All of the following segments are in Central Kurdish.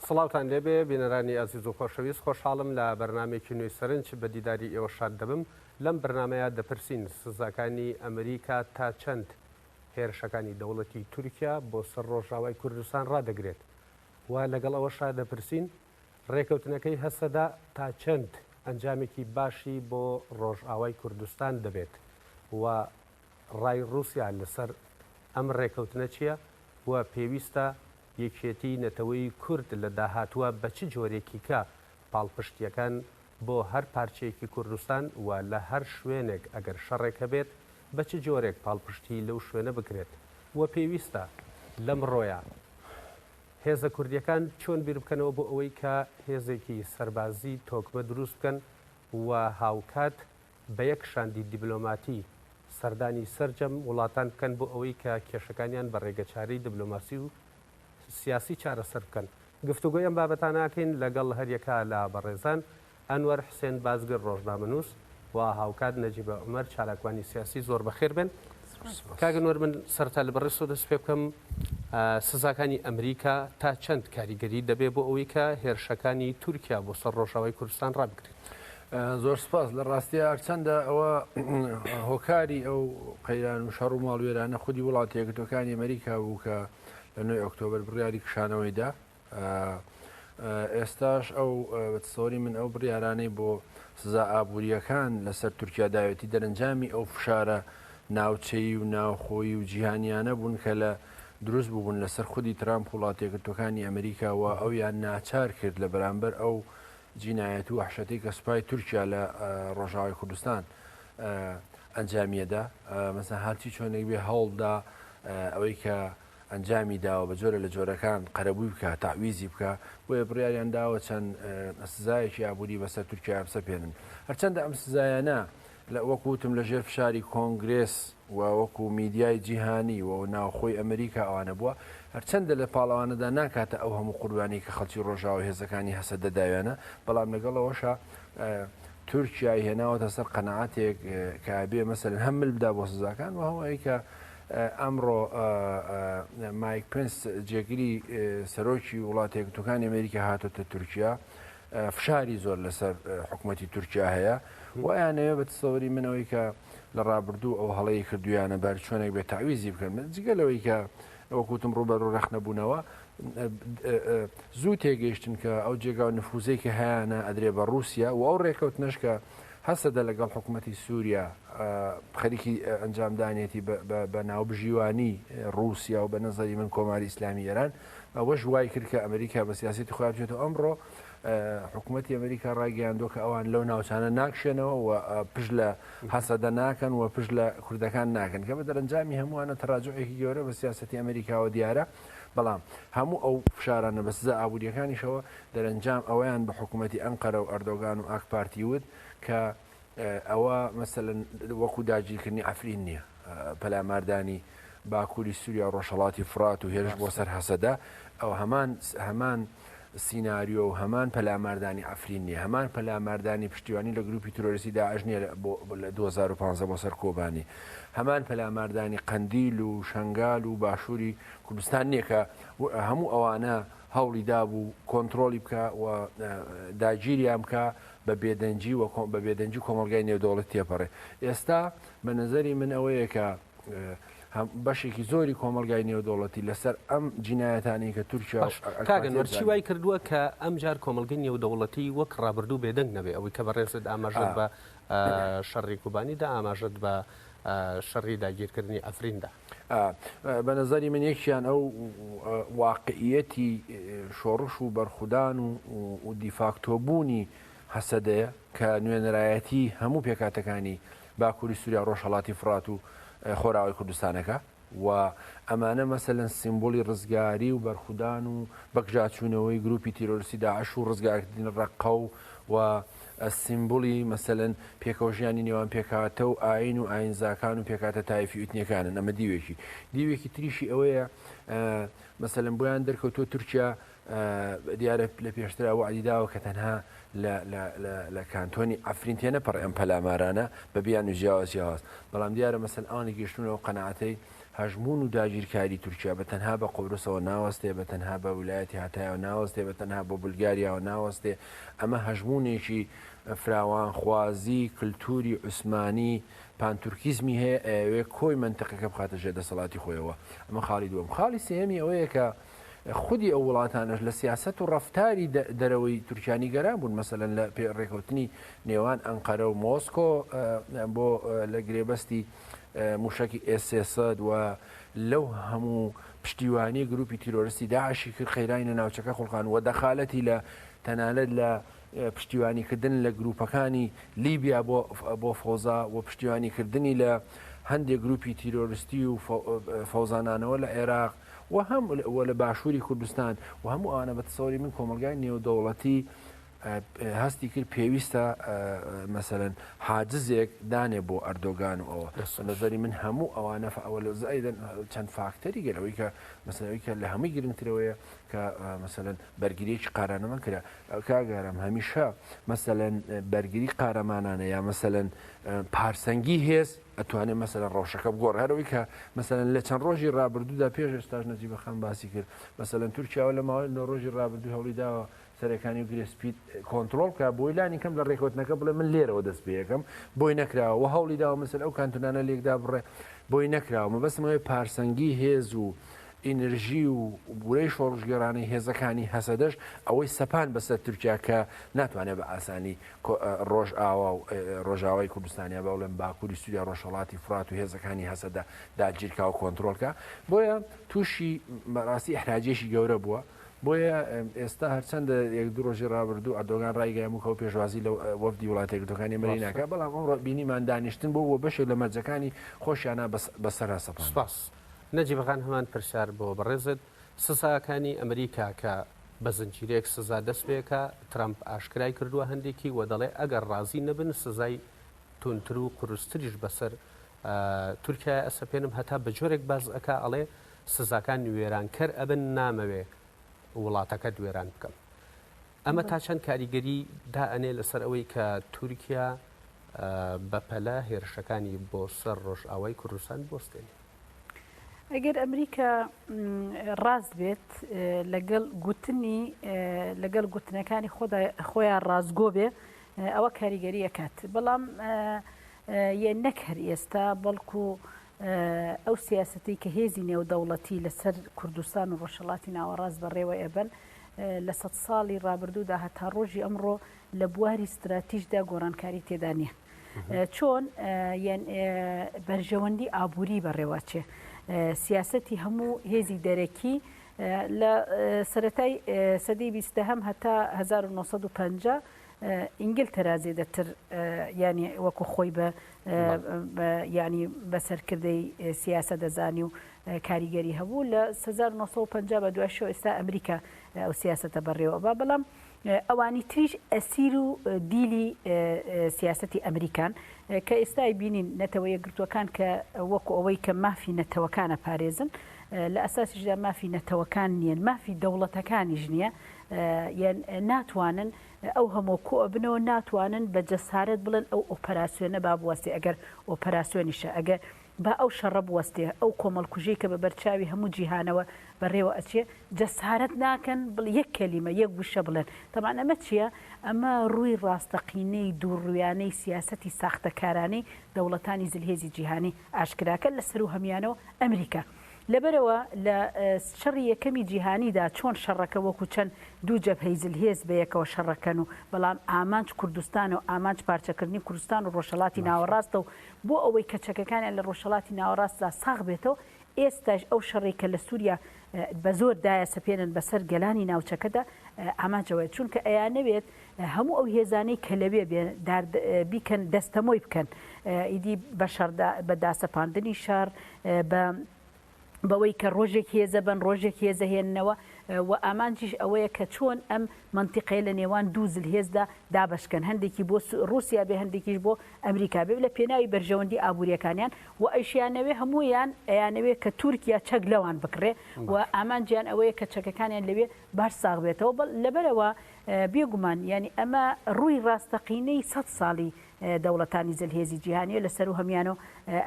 سڵاوتان لێبێ بینەرانی ئازیز و خۆشەویست خۆشحاڵم لە بەرنمێکی نوێی سەرنج بە دیداری ئێوە شاد دەبم لەم بەرنمەیە دەپرسین سزاکانی ئەمریکا تا چەند هێرشەکانی دەوڵەتی تورکیا بۆ سەر ڕۆژاوای کوردستان ڕدەگرێت و لەگەڵ ئەوەشا دەپرسین ڕێکەوتنەکەی هەسەدا تا چەند ئەنجامێکی باشی بۆ ڕۆژئاوای کوردستان دەبێت و ڕای رووسیا لەسەر ئەم ڕێکەوتنە چییە و پێویستە یەکێتی نەتەوەی کورد لە داهاتووە بە چ جۆرێکی کە پاڵپشتیەکان بۆ هەر پارچەیەکی کوردستان و لە هەر شوێنێک ئەگەر شەڕێکە بێت بە چ جۆرێک پاڵپشتی لەو شوێنە بکرێت و پێویستە لەم ڕۆیە هێزە کوردیەکان چۆن بیر بکەنەوە بۆ ئەوەی کە هێزێکی سەربازی تۆکمە دروست بکەن و هاوکات بە یەک شاندی دیبلۆماتی سەردانی سەررجەم وڵاتان بکەن بۆ ئەوەی کە کێشەکانیان بە ڕێگەچاری دیبلۆماسی و سیاسی چارەسەر بکەن گفتوگۆی ئەم بابەتاناکەین لەگەڵ هەریەکە لە بەڕێزان ئەنوەر حسێن بازگر ڕۆژنامەنووس و هاوکات نەجیبە عومەر چالاکوانی سیاسی زۆر بەخێر بن کاگەنوەر من سەرتا لە بەڕێ سۆ دەست پێ بکەم سزاکانی ئەمریکا تا چەند کاریگەری دەبێ بۆ ئەوەی کە هێرشەکانی تورکیا بۆ سەر ڕۆژاوای کوردستان ڕابگرێت زۆر سپاس لە ڕاستیە هەرچەندە ئەوە هۆکاری ئەو قەیران و شەڕ و ماڵوێرانە خودی وڵاتی یەکگرتوەکانی ئەمریکا بوو کە لە 9 ئۆکتۆبر بڕیاری کشانەوەیدا ئێستاش ئەو بەسەوەری من ئەو بڕیارانەی بۆ سزا ئابوووریەکان لەسەر تورکیا داوێتی دەرەنجامی ئەو فشارە ناوچەی و ناوخۆی و جیهانیانە بوون کە لە دروست بوون لەسەر خودی ترامپ وڵاتی یەکگرتوەکانی ئەمریکاوە ئەویان ناچار کرد لە بەرامبەر ئەو جینایەت و وحشەتی کە سوپای تورکیا لە ڕۆژاوای کوردستان ئەنجامیەدا مەسەڵەن هاتی چۆنێک بێ هەوڵدا ئەوەی کە ئەنجامی داوە بە جۆرە لە جۆرەکان قەرەبووی بکە تاویزی بکە بۆیە بڕیاریان داوە چەند سزایەکی ئابووری بەسەر تورکیا بسەپێنن هەرچەندە ئەم سزایانە لە وەکوتم لە ژێر فشاری کۆنگرێس و وەکو میدیای جیهانی و ناوخۆی ئەمریکا ئەوانە بووە هەرچەندە لە پاڵەوانەدا ناکاتە ئەو هەموو قوربانی کە خەڵکی ڕۆژاوی هێزەکانی هەسە دەداوێنە بەڵام لەگەڵەوەشە تورکیای هێناوەتە سەر قەنەعاتێک کە بێ مەسەلەن هەمل بدا بۆ سزاکان و هەوەی کە ئەمڕۆ مایک پنس جێگیری سەرۆکی وڵاتی یەکگرتوەکانی ئەمریکا هاتۆتە تورکیا فشاری زۆر لەسەر حکوومەتی تورکیا هەیە ویانەیە بە تسەوەری منەوەی کە لە ڕابردوو ئەو هەڵەیە کردویانە بەر چۆنێک بێ تاویزی بکەن جگەلەوەی کە وەکوتم ڕوبەر و ڕەخ نەبوونەوە زوو تێگەیشتن کە ئەو جێگا و نفوزەی کە هەیەە ئەدرێ بە رووسیا و ئەو ڕێکەوتنەش کە هەسەدە لەگەڵ حکوومەتی سووریا خەریکی ئەنجامدانێتی بە ناوبژیوانی رووسیا و بە نەزەری من کۆماری ئیسلامی ئێران ئەوەش وای کرد کە ئەمریکا بە سیاسەتی خۆیان بچێتەوە ئەمڕۆ حکوومەتی ئەمریکا ڕاگەیاندووە کە ئەوان لەو ناوچانە ناکشێنەوە و پشت لە هەسەدە ناکەن و پشت لە کوردەکان ناکەن کە بە دەرەنجامی هەمووانە تەراجعێکی گەورە بە سیاسەتی ئەمریکاوە دیارە بەڵام هەموو ئەو فشارانە بە سزا ئابوووریەکانیشەوە دەرەنجام ئەویان بە حکوومەتی ئەنقەرە و ئەردۆگان و ئاکپارتی وت کە ئەوە مەسەلەن وەکو داگیرکردنی ئەفرین نییە پەلاماردانی باکووری سووریا ڕۆژهەڵاتی فرات و هێرش بۆ سەر هەسەدا ئەو هەمان سیناریۆ و هەمان پەلاماردانی ئەفرین نیە هەمان پەلاماردانی پشتیوانی لە گروپی تۆرۆریستی داعش نیە لە 2015 بۆ سەر کۆبانی هەمان پەلاماردانی قەندیل و شەنگال و باشووری کوردستان نییە کە هەموو ئەوانە هەوڵی دابوو کۆنتترۆلی بکە و داگیریان بکە بە بێدەنجی کۆمەلگای نێودەوڵەت تێپەڕێ ئێستا بە نظری من ئەوەیە کە بەشێکی زۆری کۆمەلگای نێودەوڵەتی لەسەر ئەم جینایەتانی کە تورکیا کاگەنوەرچی وای کردووە کە ئەم جار کۆمەلگەی نێودەوڵەتی وەک ڕابردوو بێدەنگ نەبێ ئەوەی کە بەڕێزت ئاماژەت بە شەڕی کوبانیدا ئاماژەت بە شەڕی داگیرکردنی ئەفریندا بە نظری من یەکیان ئەو واقعیەتی شۆڕش و بەرخودان و دیفاکتۆبوونی هەسەدەیە کە نوێنەرایەتی هەموو پێکاتەکانی باکووری سووریا ڕۆژهەڵاتی فرات و خۆراوی کوردستانەکە و ئەمانە مەسەلەن سیمبۆلی ڕزگاری و بەرخودان و بەکژاچوونەوەی گروپی تیرۆریستی داعش و ڕزگارکردنی ڕەقە و سیمبۆلی مەسەلەن پێکەوژیانی نێوان پێکاتە و ئاین و ئاینزاکان و پێکاتە تایفی ئوتنیەکانن ئەمە دیوێکی تریشی ئەوەیە مەسەلەن بۆیان دەرکەوتۆ تورکیا دیارە لە پێشترا وعدیداوە کە تەنها لە کانتۆنی ئەفرین تێنەپەڕ ئەم پەلامارانە بە بیان و جیاواز بەڵام دیارە مەسەل ئەوانی گەشتونەوە قەنەعەتەی هەژمون و داگیرکاری تورکیا بە تەنها بە قۆبرسەوە ناوەستێ، بە تەنها بە ویلایەتی هاتایەوە ناوەستێ، بە تەنها بە بولگاریاوە ناوەستێ. ئەمە هەژمونێکی فراوانخوازی کللتوری عوسمانی پانتورکیزمی هەیە ئەوێ کۆی منتەقەکە بخاتە ژێر دەسەڵاتی خۆیەوە. ئەمە خاڵی دووەم. خاڵی سێمی ئەوەیە کە خودی ئەو وڵاتانش لە سیاست و ڕفتاری دەرەوەی تورکیانی گەران بوون، مەسەلەن لە ڕێکەوتنی نێوان ئەنقەرە و مۆسکۆ بۆ لە گرێبەستی موشکی ئێسێسەد و لەو هەموو پشتیوانی گروپی تیرۆریستی داعشی کرد خەیرانی لە ناوچەکە خوڵقان و دەخالەتی لە تەنانەت لە پشتیوانیکردن لە گروپەکانی لیبیا بۆ فۆزا و پشتیوانیکردنی لە هەندێک گروپی تیرۆریستی و فەوزانانەوە لە عێراق و هەم لە باشووری کوردستان و هەموو ئەوانە بە تەسەوری من کۆمەلگای نێودەوڵەتی هەستی کرد پێویستە مەسەلەن حاجزێک دانێ بۆ ئەردۆگان و ئەوە نەزەری من هەموو ئەوانە ئەوە لە زایدن چەند فاکتەری گەلەوەی کە مەسەلەوەی کە لە هەمووی گرنگترەوەیە کە مەسەلەن بەرگریەکی قارانەمان کرا کاگەرم هەمیشە مەسەلەن بەرگری قارەمانانە یا مەسەلەن پارسەنگی هێز ئەتوانێت مەسەلەن ڕەوشەکە بگۆڕ هەرەوەی کە مەسەلەن لە چەند ڕۆژی ڕابردوودا پێش ئێستاش نەجیبەخان باسی کرد مەسەلەن تورکیاوە لە ماوەی لە ڕۆژی ڕابردوو هەوڵی داوە سەرەکانی و گرێسپید کۆنتترۆل کە بۆی لانی کەم لە ڕێکوتنەکە بڵێ من لێرەوە دەست پێ یەکەم بۆی نەکراوە و هەوڵی داوە مەسەل ئەو کانتونانە لێکدا بڕێ بۆی نەکراوە مەبەستمەوەی پارسەنگی هێز و ئینرژی و بورەی شۆڕژگەرانی هێزەکانی هەسەدەش ئەوەی سەپان بەسەر تورکیا کە ناتوانێت بە ئاسانی ڕۆژ ئاوا و ڕۆژاوای کوردستانیا بە بڵێن باکووری سووریا ڕۆژهەڵاتی فرات و هێزەکانی هەسەدا داگیرکا و کۆنتترۆلکە بۆیە تووشی بەڕاستی ئەحراجێشی گەورە بووە. بۆیە ئێستا هەرچەندە یەک دو ڕۆژی ڕابردوو ئەردۆگان ڕایگەیەموکەوە پێشوازی لە وەفدی وڵاتە یەکگرتوەکانی ئەمریکا بەڵام ئەمڕۆ بینیمان دانیشتن بۆ بەشێک لە مەرجەکانی خۆشیانە بەسەرا سەپان. سپاس. نەجیبەخان هەمان پرسیار بۆ بەڕێزت سزاکانی ئەمریکا کە بە زنجیرێک سزا دەست پێکە ترامپ ئاشکرای کردووە هەندێکی و دەڵێ ئەگەر ڕازی نەبن سزای تونتر و قورستریش بەسەر تورکیا ئەسەپێنم هەتا بە جۆرێک باز ئەکا ئەڵێ سزاکان وێرانکەر ئەبن نامەوێ وڵاتەکە دوێران بکەم. ئەمە تا چەند کاریگەری دائەنێ لەسەر ئەوەی کە تورکیا بەپەلە هێرشەکانی بۆ سەر ڕۆژئاوای کوردستان بۆستێنێ. ئەگەر ئەمریکا ڕاست بێت لەگەڵ گوتنەکانی خۆیان ڕازگۆ بێ ئەوە کاریگەریەکات بەڵام نەک هەر ئێستا بەڵکو ئەو سیاسەتی کە هێزی نێودەوڵەتی لەسەر کوردستان و ڕۆژهەڵاتی ناوەڕاست بەڕێوە ئەبن لە 100 ساڵی ڕابردوودا هەتا ڕۆژی ئەمڕۆ لە بواری استراتیژدا گۆڕانکاری تێدا نییە چۆن بەرژەوەندی ئابووری بەڕێوەچێ سیاسەتی هەموو هێزی دەرەکی لە سەرەتای سەدەی 20 هەتا 1950 ئینگلترا زێدەتر ینی وەکو خۆی ینی بەسەرکردەی سیاسە دەزانی و کاریگەری هەبوو لە 1950 بە دوایشەوە ئێستا ئەمریکا ئەو سیاسەتە بەڕێوە بەڵام ئەوانی تریش ئەسیر و دیلی سیاسەتی ئەمریکان کە ئێستای بینین نەتەوە یەکگرتووەکان کە وەکو ئەوەی کە مافی نەتەوەکانە پارێزن لە ئەساسیشدا مافی نەتەوەکان نیەن مافی دەوڵەتەکانیش نییە یان ناتوانن ئەو هەموو کۆبنەوە ناتوانن بە جەسارەت بڵێن ئەو ئۆپەراسیۆنە با بوەستێ ئەگەر ئۆپەراسیۆنیشە ئەگەر با ئەو شەڕە بوەستێ ئەو کۆمەڵکوژەی کە بە بەرچاوی هەموو جیهانەوە بەڕێوە ئەچێ جەسارەت ناکەن یەک کەلیمە یەک وشە بڵێن تەمان ئەمە چییە؟ ئەمە ڕووی ڕاستەقینەی دووڕویانەی سیاسەتی ساختەکارانەی دەوڵەتانی زلهێزی جیهانی ئاشکراکە لەسەر و هەمیانەوە ئەمریکا لەبەرەوە لە شەڕی یەکەمی جیهانیدا چۆن شەڕەکە وەکو چەند دوو جەبهەی زلهێز بەیەکەوە شەڕەکەن و بەڵام ئامانج کوردستان و ئامانج پارچەکردنی کوردستان و ڕۆژهەڵاتی ناوەڕاستە و بۆ ئەوەی کەچەکەکانیان لە ڕۆژهەڵاتی ناوەڕاستدا ساغ بێتەوە ئێستاش ئەو شەڕێکە لە سووریا بە زۆر دایە سەپێنن بەسەر گەلانی ناوچەکەدا ئاماجەوەی چونکە ئەیانەوێت هەموو ئەو هێزانەی کە لەوێ بیکەن دەستەمۆی بکەن ئیدی بە داسەپاندنی شار بەوەی کە ڕۆژێک هێزە بن ڕۆژێک هێزە هێننەوە و ئامانجیش ئەوەیە کە چۆن ئەم منتیقەیە لە نێوان دوو زلهێزدا دابشکەن هەندێکی بۆ رووسیا بێ هەندێکیش بۆ ئەمریکا بێ لە پێناوی بەرژەوەندی ئابوووریەکانیان و ئەیشیانەوێ هەمویان ئەیانەوێت کە تورکیا چەک لەوان بکڕێ و ئامانجیان ئەوەیە کە چەکەکانیان لەوێ باش ساغ بێتەوە لەبەرەوە بێگومان ینی ئەمە ڕووی ڕاستەقینەی 100 ساڵی دەوڵەتانی جەلهێزی جیهانی لەسەر و هەمیانە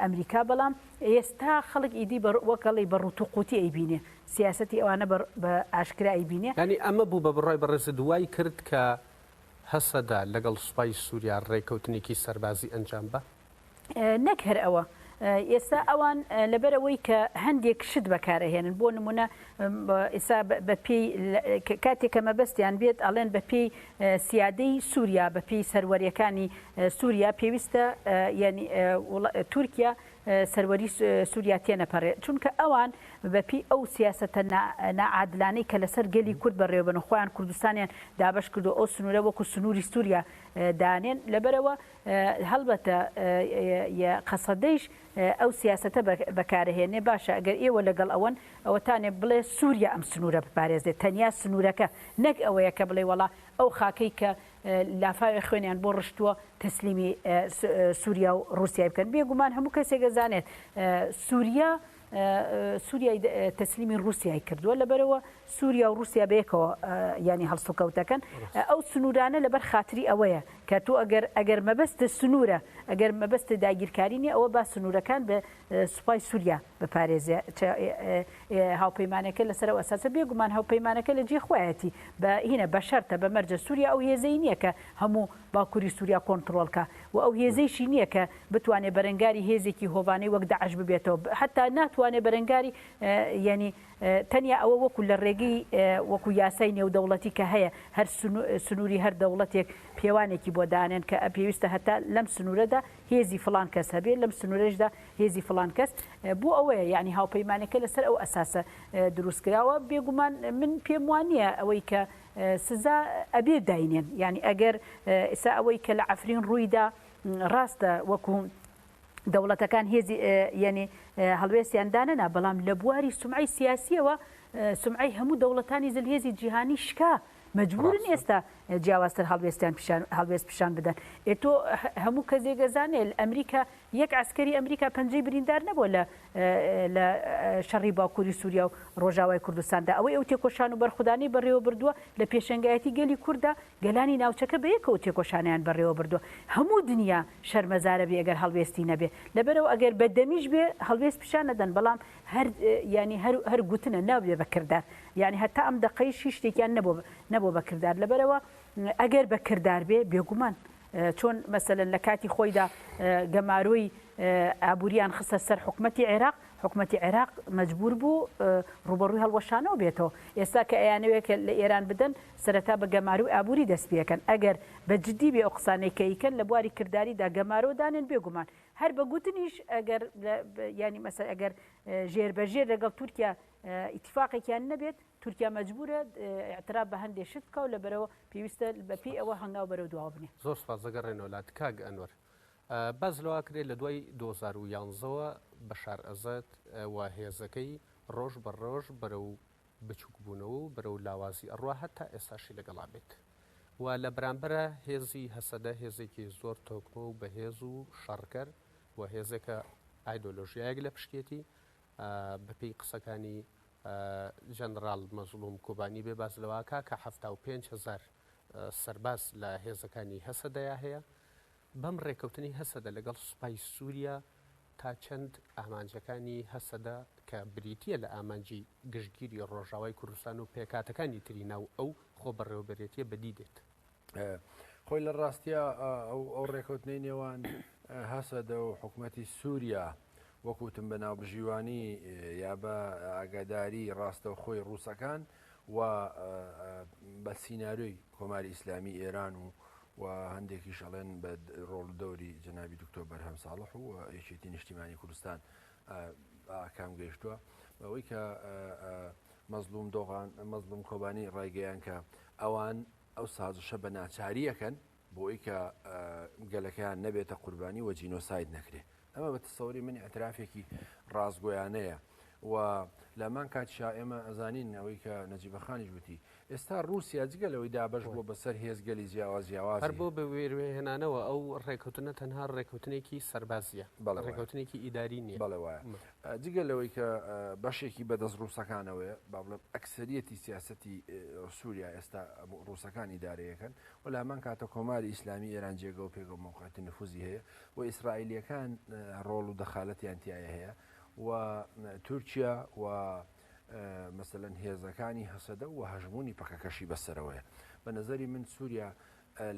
ئەمریکا بەڵام ئێستا خەڵک ئیدی وەکەڵی بە ڕوتوقوتی ئەیبینێ سیاسەتی ئەوانە بە ئاشکرا ئەیبینێ ینی ئەمە بوو بە بڕای بەڕێز دوای کرد کە هەسەدا لەگەڵ سوپای سووریا ڕێکەوتنێکی سەربازی ئەنجام بە نەک هەر ئەوە ئێستا ئەوان لەبەرەوەی کە هەندێک شت بەکارەهێنن بۆ نمونە ئێستا بە پێی کاتێک کە مەبەستیان بێت ئەڵێن بە پێی سیادەی سووریا بە پێی سەروەریەکانی سووریا پێویستە ینی تورکیا سەروەری سووریا تێنەپەڕێت چونکە ئەوان بەپی ئەو سیاسەتە نائادلانەی کە لەسەر گەلی کورد بەڕێوەبن خۆیان کوردستانیان دابش کردو ئەو سنوورە وەکو سنووری سووریا دانێن لەبەرەوە هەڵبەتە قەسەدەیش ئەو سیاسەتە بەکارهێنێ باشە ئەگەر ئێوە لەگەڵ ئەوەن ئەوەتانێ بڵێ سووریا ئەم سنوورە بپارێزێت تەنیا سنوورەکە نەک ئەوەیە کە بڵێ وەڵا ئەو خاکەی کە لافاوی خوێنیان بۆ ڕشتووە تەسلیمی سووریا و رووسیا بکەن بێگومان هەموو کەسێک دەزانێت سووریای تەسلیمی رووسیای کردووە لەبەرەوە سووریا و رووسیا بەیەکەوە ینی هەڵسوکەوتەکەن ئەو سنوورانە لەبەر خاتری ئەوەیە کە تۆ ئەگەر مەبەستە سنوورە ئەگەر مەبەستە داگیرکارینی ئەوە با سنوورەکان بە سوپای سووریا بپارێزێ هاوپەیمانەکە لەسەر ئەساسە بێگومان هاوپەیمانەکە لە جێ خۆیەتی بە هینە بە شەرتە بە مەرجە سووریا ئەو هێزەی نییە کە هەموو باکووری سووریا کۆنتترۆلکە و ئەو هێزەیشی نییە کە بتوانێت بەرەنگاری هێزێکی هۆبانەی وەک داعش ببێتەوە حتا ناتوانێت بەرەنگاری ینی تەنیا ئەوە وەکو لە ڕێگەی وەکو یاسای نێودەوڵەتی کە هەیە هەر سنووری هەر دەوڵەتێک پێوانێکی بۆ دانێن کە پێویستە هەتا لەم سنوورەدا هێزی فلان کەس هەبێت لەم سنوورەشدا هێزی فلان کەس بۆ ئەوەیە یعنی هاوپەیمانەکە لەسەر ئەو ئەساسە دروستکراوە بێگومان من پێم وانە ئەوەی کە سزا ئەبێ داینێن یعنی ئەگەر ئێستا ئەوەی کە لە عەفرین ڕوویدا ڕاستە وەکو دەوڵەتەکان هێزی ینی هەڵوێستیان دانەنا بەڵام لە بواری سومعی سیاسیەوە سومعی هەموو دەوڵەتانی جەلهێزی جیهانی شکا مەجبورن ئێستا جیاوازتر هەڵوێست پیشان بدەن تۆ هەموو کەسێک دەزانێت ئەمریکا یەک عسکەری ئەمریکا پەنجەی بریندار نەبووە لە شەڕی باکووری سووریا و ڕۆژاوای کوردستاندا ئەوەی ئەو تێکۆشان و بەرخودانی بەڕێوە بردووە لە پێشەنگایەتی گەلی کووردا گەلانی ناوچەکە بەیەکەوە تێکۆشانیان بەڕێوە بردووە هەموو دنیا شەرمەزارە بێ ئەگەر هەڵوێستی نەبێ لەبەرەوە ئەگەر بەدەمیش بێ هەڵوێست پیشان نەدەن بەڵام ینی هەر گوتنە نابێ بەکردار یعنی هەتا ئەم دقەیشی شتێکیان نەبوو بەکردار لەبەرەوە ئەگەر بەکردار بێ بێگومان چۆن مەسەلەن لە کاتی خۆیدا گەماروی ئابووریان خستە سەر حکومەتی عێراق مەجبور بوو ڕوبەڕووی هەڵوەشانەوە بێتەوە ئێستا کە ئەیانەوێت کە لە ئێران بدەن سەرەتا بە گەماروی ئابووری دەست پێکەن ئەگەر بە جددی بێ ئەو قسانەی کەیکەن لە بواری کرداریدا گەمارۆدانن بێگومان هەر بە گوتنیش ئەگەر ینی مەسەر ئەگەر ژێربەژێر لەگەڵ تورکیا ئیتفاقێکیان نەبێت تورکیا مەجبورە اعتراف بە هەندێک شت بکە و لەبەرەوە پێویستە بەپی ئەوە هەنگاو بەرەو دواوە بنێ زۆر سپاس دەگەڕێنەوە کاگ ئەنوەر باز لەوە کرێت لە دوای 2011ەوە بەشار ئەزاد و هێزەکەی ڕۆژ بە ڕۆژ بەرەو بچووکبوونەوە و بەرەو لاوازی ئەڕوا هەتا ئێستاشی لەگەڵا بێت و لە بەرامبەرە هێزی هەسەدە هێزێکی زۆر تۆکمە و بەهێز و شەڕکەر و هێزێکە ئایدۆلۆژیایەک لە پشتێتی بەپێی قسەکانی ژەنەڕاڵ مەزلوم کوبانی بێ باز لەواکە کە 75,000 سەرباز لە هێزەکانی هەسەدەیە هەیە بەم ڕێکەوتنی هەسەدە لەگەڵ سوپای سووریا تا چەند ئامانجەکانی هەسەدە کە بریتیە لە ئامانجی گشتگیری ڕۆژاوای کوردستان و پێکاتەکانی تری ناو ئەو خۆ بەڕێوەبەرێتیە بەدی دێت خۆی لە ڕاستیە ئەو ڕێکەوتنەی نێوان هەسەدە و حکوومەتی سووریا وەکوتم بە ناوبژیوانی یا بە ئاگاداری ڕاستە و خۆی ڕووسەکان و بە سینناریۆی کۆماری ئیسلامی ئێران و هەندێکی شەڵێن بە ڕۆڵ دەوری جەنابی دکتۆر بەرهەم ساڵح و یەکێتی نیشتیمانی کوردستان کام گەیشتووە بەوەی کە مەزلوم کۆبانی ڕایگەیان کە ئەوان ئەو سازشە بە ناچاریەکەن بۆی کە گەلەکەیان نەبێتە قوربانی و جینۆساید نەکرێت ئەمە بە تەسەوری من ئەترافێکی ڕازگۆیانەیە و لەمان کاتیشا ئێمە ئەزانین ئەوەی کە نەجیبەخانیش وتی ئێستا رووسیا جگەلەوەی دابش بووە بەسەر هێزگەلی جیاواز هەر بۆ بە وێرهێنانەوە ئەو ڕێکەوتنە تەنها ڕێکەوتنێکی سەربازیە ڕێکەوتنێکی ئیداری نییە بەڵێ وایە جگەلەوەی کە بەشێکی بەدەست ڕووسەکانەوەیە با بڵێم ئەکسەریەتی سیاسەتی سووریا ئێستا ڕووسەکان ئیدارەیەکەن و لامان کاتە کۆماری ئیسلامی ئێران جێگە و پێگە موقعەتی نفوزی هەیە و ئیسرائیلیەکان ڕۆڵ و دەخالەتیان تایە هەیە و تورکیا و مەسەلەن هێزەکانی هەسەدە و هەژمونی پەکەکەشی بەسەرەوەیە بە نظری من سووریا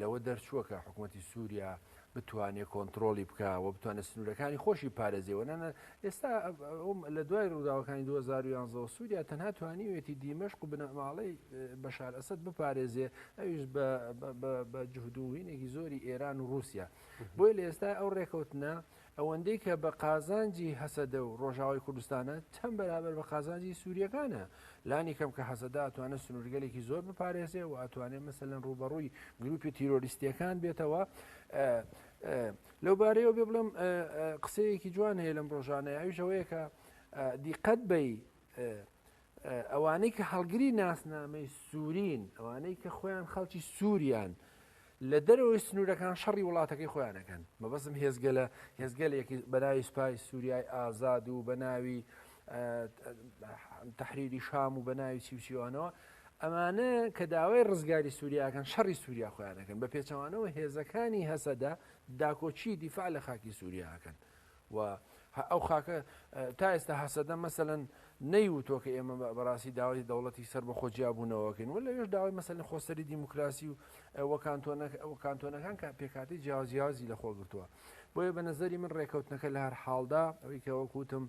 لەوە دەرچووەکە حکوومەتی سووریا بتوانێت کۆنتترۆلی بکە و بتوانێت سنوورەکانی خۆشی پارێزیەوە نانە ئێستا لە دوای ڕووداوەکانی 2011 سووریا تەنها توانیوێتی دیمەشق و بنەماڵەی بەشار ئەسەد بپارێزێ ئەویش بە جهودوهینێکی زۆری ئێران و رووسیا بۆی لە ئێستا ئەو ڕێکەوتنە ئەوەندەی کە بە قازانجی هەسەدە و ڕۆژاوی کوردستانە چەند بەرابەر بە قازانجی سووریەکانە لانی کەم کە هەسەدا ئەتوانێت سنوورگەلێکی زۆر بپارێزێ و ئەتوانێت مەسەلەن ڕوبەڕووی گروپی تیرۆریستیەکان بێتەوە لەو بارەیەوە بێ بڵم قسەیەکی جوان هەیە لەم ڕۆژانەیە ئەویشەوەیە کە دیقەت بەی ئەوانەی کە هەڵگری ناسنامەی سوورین ئەوانەی کە خۆیان خەڵکی سووریان لە دەرەوەی سنوورەکان شەڕی وڵاتەکەی خۆیانەکەن مەبەسم هێزگەلێکی بەناوی سوپای سووریای ئازاد و بەناوی تەحریری شام و بەناوی چیوچیوانەوە ئەمانە کە داوای ڕزگاری سووریاکەن شەڕی سووریا خۆیانەکەن بە پێچەوانەوە هێزەکانی هەسەدا داکۆچی دیفاع لە خاکی سووریاکەن و ئەو خاکە تا ئێستا هەسەدە مەسەلەن نەیوتۆ کە ئێمە بەڕاستی داوای دەوڵەتی سەر بە خۆجیابوونەوەکەین و لەوێش داوای مەسەلەن خۆسەری دیموکراسی و کانتۆنەکان کە پێکاتی جیازی لە خۆ گرتووە بۆیە بە نەزەری من ڕێکەوتنەکە لە هەر حاڵدا ئەوەی کە وەکوتم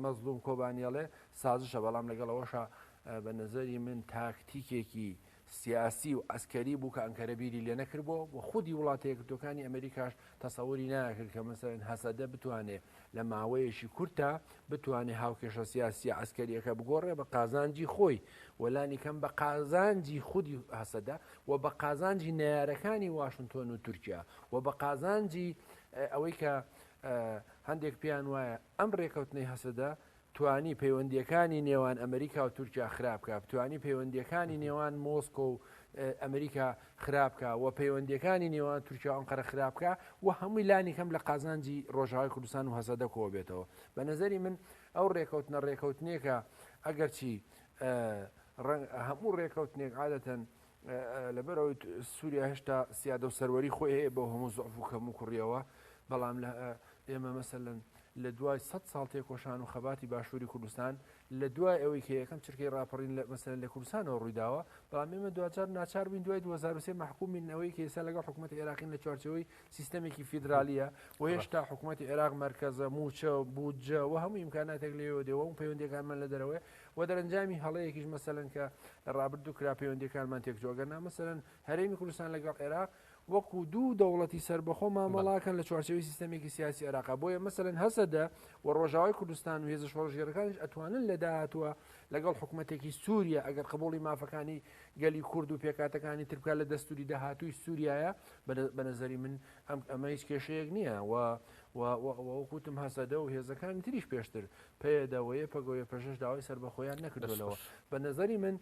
مەزلوم کۆبانیەڵێ سازشە بەڵام لەگەڵەوەشە بە نەزەری من تاکتیکێکی سیاسی و ئەسکەری بوو کە ئەنکەرە بیری لێ نەکردبووە و خودی وڵاتە یەکگرتوەکانی ئەمریکاش تەسەووری ناکرد کە مەسەلەن هەسەدە بتوانێت لە ماوەیەشی کورتە بتوانێت هاوکێشە سیاسی ئەسکەریەکە بگۆڕێ بە قازانجی خۆی وەلانی کەم بە قازانجی خودی هەسەدە و بە قازانجی نارەکانی واشنتۆن و تورکیا و بە قازانجی ئەوەی کە هەندێک پیان وایە ئەم ڕێکەوتنەی هەسەدە توانی پەیوەندیەکانی نێوان ئەمریکا و تورکیا خراپکە توانی پەیوەندیەکانی نێوان مۆسکۆ و ئەمریکا خراپکە و پەیوەندیەکانی نێوان تورکیا ئەنقەرە خراپکە و هەمووی لانی کەم لە قازانجی ڕۆژاوای کوردستان و هەسەدە کۆ بێتەوە بە نەزەری من ئەو ڕێکەوتنێکە ئەگەرچی هەموو ڕێکەوتنێک عادەتەن لەبەرەوەی سووریا هێشتا سیادە و سەروەری خۆی هەیە بۆ هەموو زۆف و کەم و کوڕیەوە بەڵام لە ئێمە مەسەلەن لە دوای 100 ساڵ تێکۆشان و خەباتی باشووری کوردستان لە دوای ئەوەی کە یەکەم چرکەی ڕاپەڕین مەسەلەن لە کوردستانەوە ڕوویداوە بەڵام ئێمە دوجار ناچار بووین دوای 2023 محکومین ئەوەی کە ئێستا لەگەڵ حکوومەتی عێراقین لە چوارچەوەی سیستەمێکی فیدرالیە و هێشتا حکوومەتی عێراق مەرکەزە موچە بودجە و هەموو ئیمکاناتێک لێوە دێەوە و پەیوەندیەکانمان لە دەرەوەی و دەرەنجامی هەڵەیەکیش مەسەلەن کە لە ڕابردوو کرا پەیوەندیەکانمان تێکجۆگەنا مەسەلەن هەرێمی کوردستان لەگەڵ عێراق وەکو دوو دەوڵەتی سربەخۆ مامەڵاکەن لە چوارچەوەی سیستەمێکی سیاسی عێراق بۆیە مەسەلەن هەسەدە و ڕۆژاوای کوردستان و هێزە شۆڕژێرەکانیش ئەتوانن لە داهاتوە لەگەڵ حکوومەتێکی سووریا ئەگەر قبوڵی مافەکانی گەلی کورد و پێکاتەکانی ترکا لە دەستوری داهاتووی سووریایە بە نەزەری من ئەمە هیچ کێشەیەک نییە وەکوتم هەسەدە و هێزەکانی تریش پێشتر پێداوەیە پەگەوەیە پێشش داوای سربەخۆیان نەکردەوە بە نەزەری من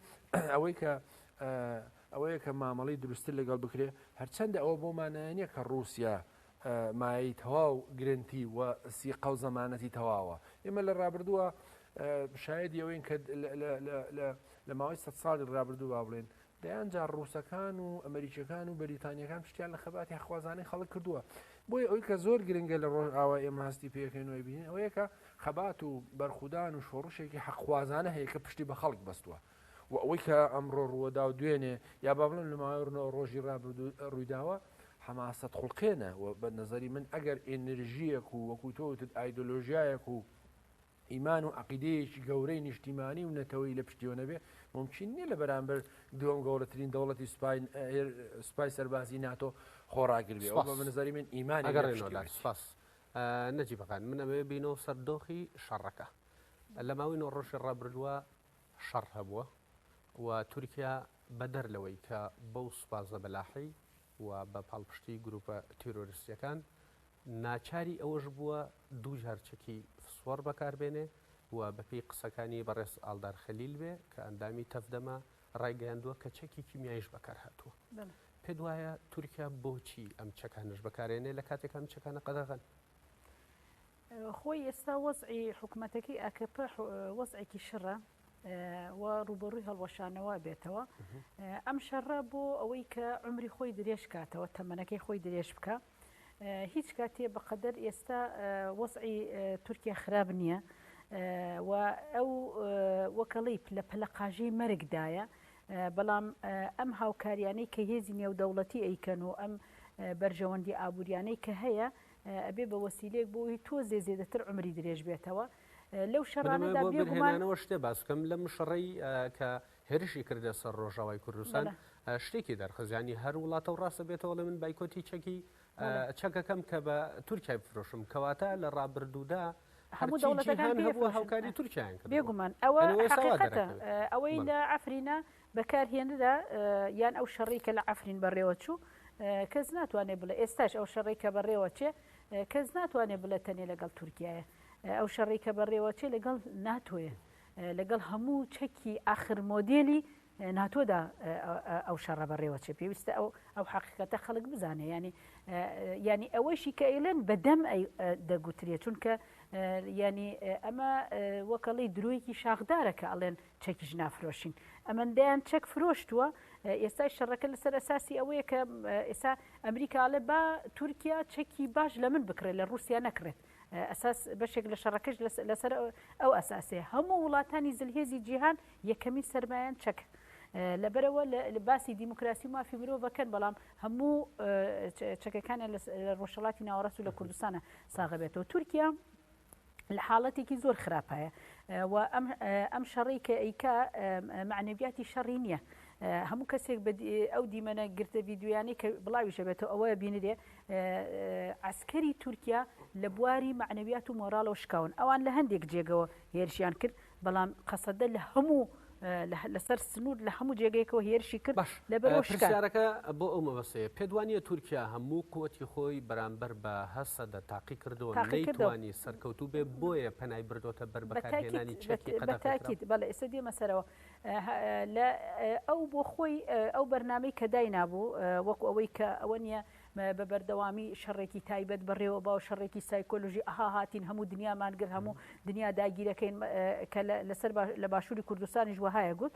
ئەوەیە کە مامەڵی دروستتر لەگەڵ بکرێ هەرچەندە ئەوە بۆمانایە کە رووسیا مای تەواو گرنتی و سیقە و زەمانەتی تەواوە ئێمە لە ڕابردووە شایدی ئەوەین کە لە ماوەی 100 ساڵی ڕابردوو با بڵێن دەیان جار ڕووسەکان و ئەمریکیەکان و بەریتانیەکان پشتیان لە خەباتی حەخوازانەی خەڵک کردووە بۆی ئەوەی کە زۆر گرنگە لە ڕۆژ ئاوا ئێمە هەستی پێەکەینەوەی بینین ئەوەیە کە خەبات و بەرخودان و شۆڕشێکی حەخوازانە هەیە کە پشتی بە خەڵک بەستووە و ئەوەی کە ئەمڕۆ ڕووەدا و دوێنێ یا با بڵێن لە ماوەی ڕۆژی ڕوویداوە حەماسەت خوڵقێنە و بە نەزەری من ئەگەر ئێنەرژیەک و وەکو تۆوتت ئایدۆلۆژیایەک و ئیمان و عقیدەیەکی گەورەی نیشتیمانی و نەتەوەی لە پشتیوە نەبێ ممکن نییە لە بەرامبەر دووەم گەورەترین دەوڵەتی سوپای سەربازی ناتۆ خۆڕاگربێ ئەو بە نەزەری من ئیمانی سپاس نەجیبەکان من ئەمێ بینەوە سەردۆخی شەڕەکە لە ماوەی نۆ ڕۆژی ڕابردووە شەڕ هەبووە و تورکیا بەدەر لەوەی کە بەو سوپازە بەلاحی و بە پاڵپشتی گروپە تیرۆریستیەکان ناچاری ئەوەش بووە دوو جارچەکی سوەر بەکاربێنێ و بەپی قسەکانی بەڕێز ئالدار خەلیل بێ کە ئەندامی تەفدەمە ڕایگەیاندووە کە چەکی کیمیایش بەکار هاتووە. پێت وایە تورکیا بۆچی ئەم چەکانش بەکارێنێ لە کاتێک ئەم چەکانە قەدەغەن؟ خۆی ئێستا وەزعی حکوومەتەکەی ئاکپ وەزعێکی شڕە و ڕوبەڕووی هەڵوەشانەوە بێتەوە. ئەم شەڕە بۆ ئەوەی کە عمری خۆی درێژ کاتەوە، تەمەنەکەی خۆی درێژ بکە. هیچ کاتێ بەقەدەر ئێستا وەزعی تورکیا خراپ نییە و ئەو وەکەڵی لە پەلەقاژەی مەرگدایە، بەڵام ئەم هاوکاریانەی کە هێزی نێودەوڵەتی ئەیکەن و ئەم بەرژەوەندی ئابوووریانەی کە هەیە ئەبێ بە وەسیلەیەک بۆی تۆزێ زێدەتر عمری درێژ بێتەوە. لەو شەڕانەدا بێگومانەوە شتێ باسکەم لەم شەڕەی کە هێرشی کردە سەر ڕۆژاوای کوردستان شتێکی دەرخزیانی هەر وڵاتە و ڕاستە بێتەوە لە من بایکۆتی چەکەکەم کە بە تورکیای بفرۆشم، کەواتە لە ڕابردوودا هەموو دەوڵەتەکان هەبووە هاوکاری تورکیایان کرد. بێگومان ئەوە حقیقەتە ئەوەی لە ئەفرینە بەکارهێنرا یان ئەو شەڕی کە لە ئەفرین بەڕێوە چوو کەس ناتوانێت بڵێ ئێستاش ئەو شەڕی کە بەڕێوە چێ کەس ناتوانێت بڵێ تەنێ لەگەڵ تورکیایە، ئەو شەڕی کە بەڕێوە چێ لەگەڵ ناتۆیە، لەگەڵ هەموو چەکی ئاخر مۆدێلی ناتۆدا ئەو شەڕە بەڕێوە چێ. پێویستە ئەو حقیقەتە خەڵک بزانێ، ینی ئەوەشی کە ئەیلێن بەدەم دەگوترێت، چونکە ینی ئەمە وەکەڵی درویەکی شاخدارە کە ئەڵێن چەکیش نافرۆشین، ئەمەندەیان چەک فرۆشتووە. ئێستا شەڕەکە لەسەر ئەساسی ئەوەیە کە ئێستا ئەمریکاڵێ با تورکیا چەکی باش لە من بکرێت، لە رووسیا نەکرێت. ئەساس بەشێک لە شەڕەکەش لەسەر ئەو ئەساسێ هەموو وڵاتانی زلهێزی جیهان یەکەمین سەرمایان چەک. لەبەرەوە لە باسی دیموکراسی مافی مرۆڤەکەن، بەڵام هەموو چەکەکانیان لە ڕۆژهەڵاتی ناوەڕاست و لە کوردستانە ساغە بێتەوە. تورکیا لە حاڵەتێکی زۆر خراپایە و ئەم شەڕی کە ئەیکا معنەویاتی شەڕی نییە. هەموو کەسێک ئەو دیمەنە گرتە ڤیددیویانی کە بڵاویشە بێتەوە ئەوەیە بینرێ عسکەری تورکیا لە بواری معنەویات و مۆراڵەوە شکاون. ئەوان لە هەندێک جێگەوە هێرشیان کرد، بەڵام قەسەدە لە هەموو لەسەر سنوور لە هەموو جێگەیەکەوە هێرشی کرد. لەبەرەوە شکارەکە بۆ ئەو مەبەستەیە پێت وانیە تورکیا هەموو قووەتی خۆی بەرامبەر بە هەسەدە تاقی کردەوە نەیتوانی سەرکەوتوو بێ، بۆیە پەنای بردۆتە بەر بەکارهێنانی چەکی بەتاکید. بەڵێ ئێستا دێمە سەرەوە لە ئەو بۆ خۆی ئەو بەرنامەی کە داینابوو وەکو ئەوەی کە ئەوە نیە بە بەردەوامی شەڕێکی تایبەت بەڕێوە باو شەڕێکی سایکۆلۆژی ئەها هاتین هەموو دنیامان گر هەموو دنیا داگیرەکەین کە لەسەر لە باشووری کوردستانیش وهایە گوت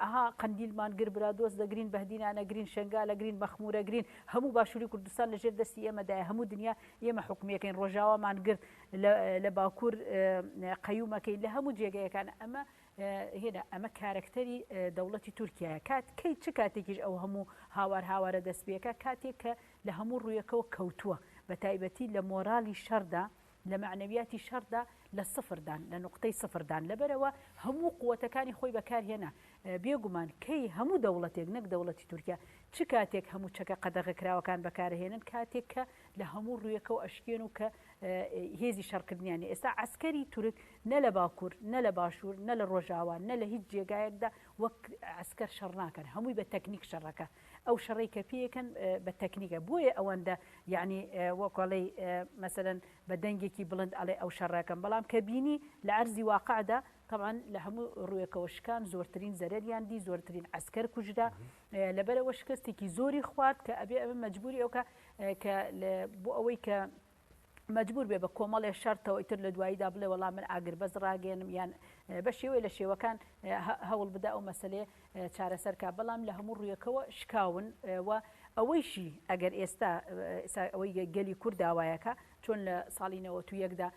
ئەها قەندیلمان گر برا دۆست دەگرین بەهدینانەگرین شنگالەگرین بەخمورەگرین هەموو باشووری کوردستان لەژێر دەستی ئێمەدایە هەموو دنیا ئێمە حکومیەکەین ڕۆژاوامان گرت لە باکوور قەیومەکەی لە هەموو جێگەیەکان ئەمە هێنا ئەمە کارکتەری دەوڵەتی تورکیایە کات چ کاتێکیش ئەو هەموو هاوارە دەست پێەکە کاتێک کە لە هەموو ڕوویەکەەوە کەوتووە بە تایبەتی لە مۆرالی شەردا لە معنەویاتی شەردا لە سفردان لە نقطەی سفردان لەبەرەوە هەموو قووەتەکانی خۆی بەکارهێنا بێگومان کەی هەموو دەوڵەتێک نەک دەوڵەتی تورکیا چ کاتێک هەموو چەکە قەدەغەکراوەکان بەکارهێنن کاتێک کە لە هەموو ڕوویەکەەوە ئەشکێن و کە هێزی شەڕکردنیانی ئێستا عسکەری تورک نە لە باکوور نە لە باشوور نە لە ڕۆژاوان نە لە هیچ جێگایەکدا وەک عسکەر شەڕ ناکەن هەمووی بە تەکنیک شەڕەکە ئەو شەڕی کە پێیەکەن بە تەکنیکە بۆیە ئەوەندە یعنی وەکڵی مەسەرەن بە دەنگێکی بڵند ئەڵێ ئەو شەڕەکەم بەڵام کە بینی لە عەرزی واقعدا طبعا لە هەموو ڕوویەکەوە شکان زۆرترین زەرەریاندی زۆرترین عسکەر کوژدا لەبەرەوە شکستێکی زۆری خوارد کە ئەبێ ئەمە مەجبوری ئەوکە کە بۆ ئەوەی کە مجبور بێ بە کۆمەڵێ شەرتەوە ئیتر لە دواییدا بڵێ وەڵام من ئاگر بەز ڕاگەێنم یان بە شێوەیە لە شێوەکان هەوڵ بدا ئەو مەسلێ چارەسەرکە بەڵام لە هەموو ڕوویەکەوە شکاون و ئەوەیشی ئەگەر ئێستا ئەوەی گەلی کورد داوایەکە چۆن لە ساڵی 91دا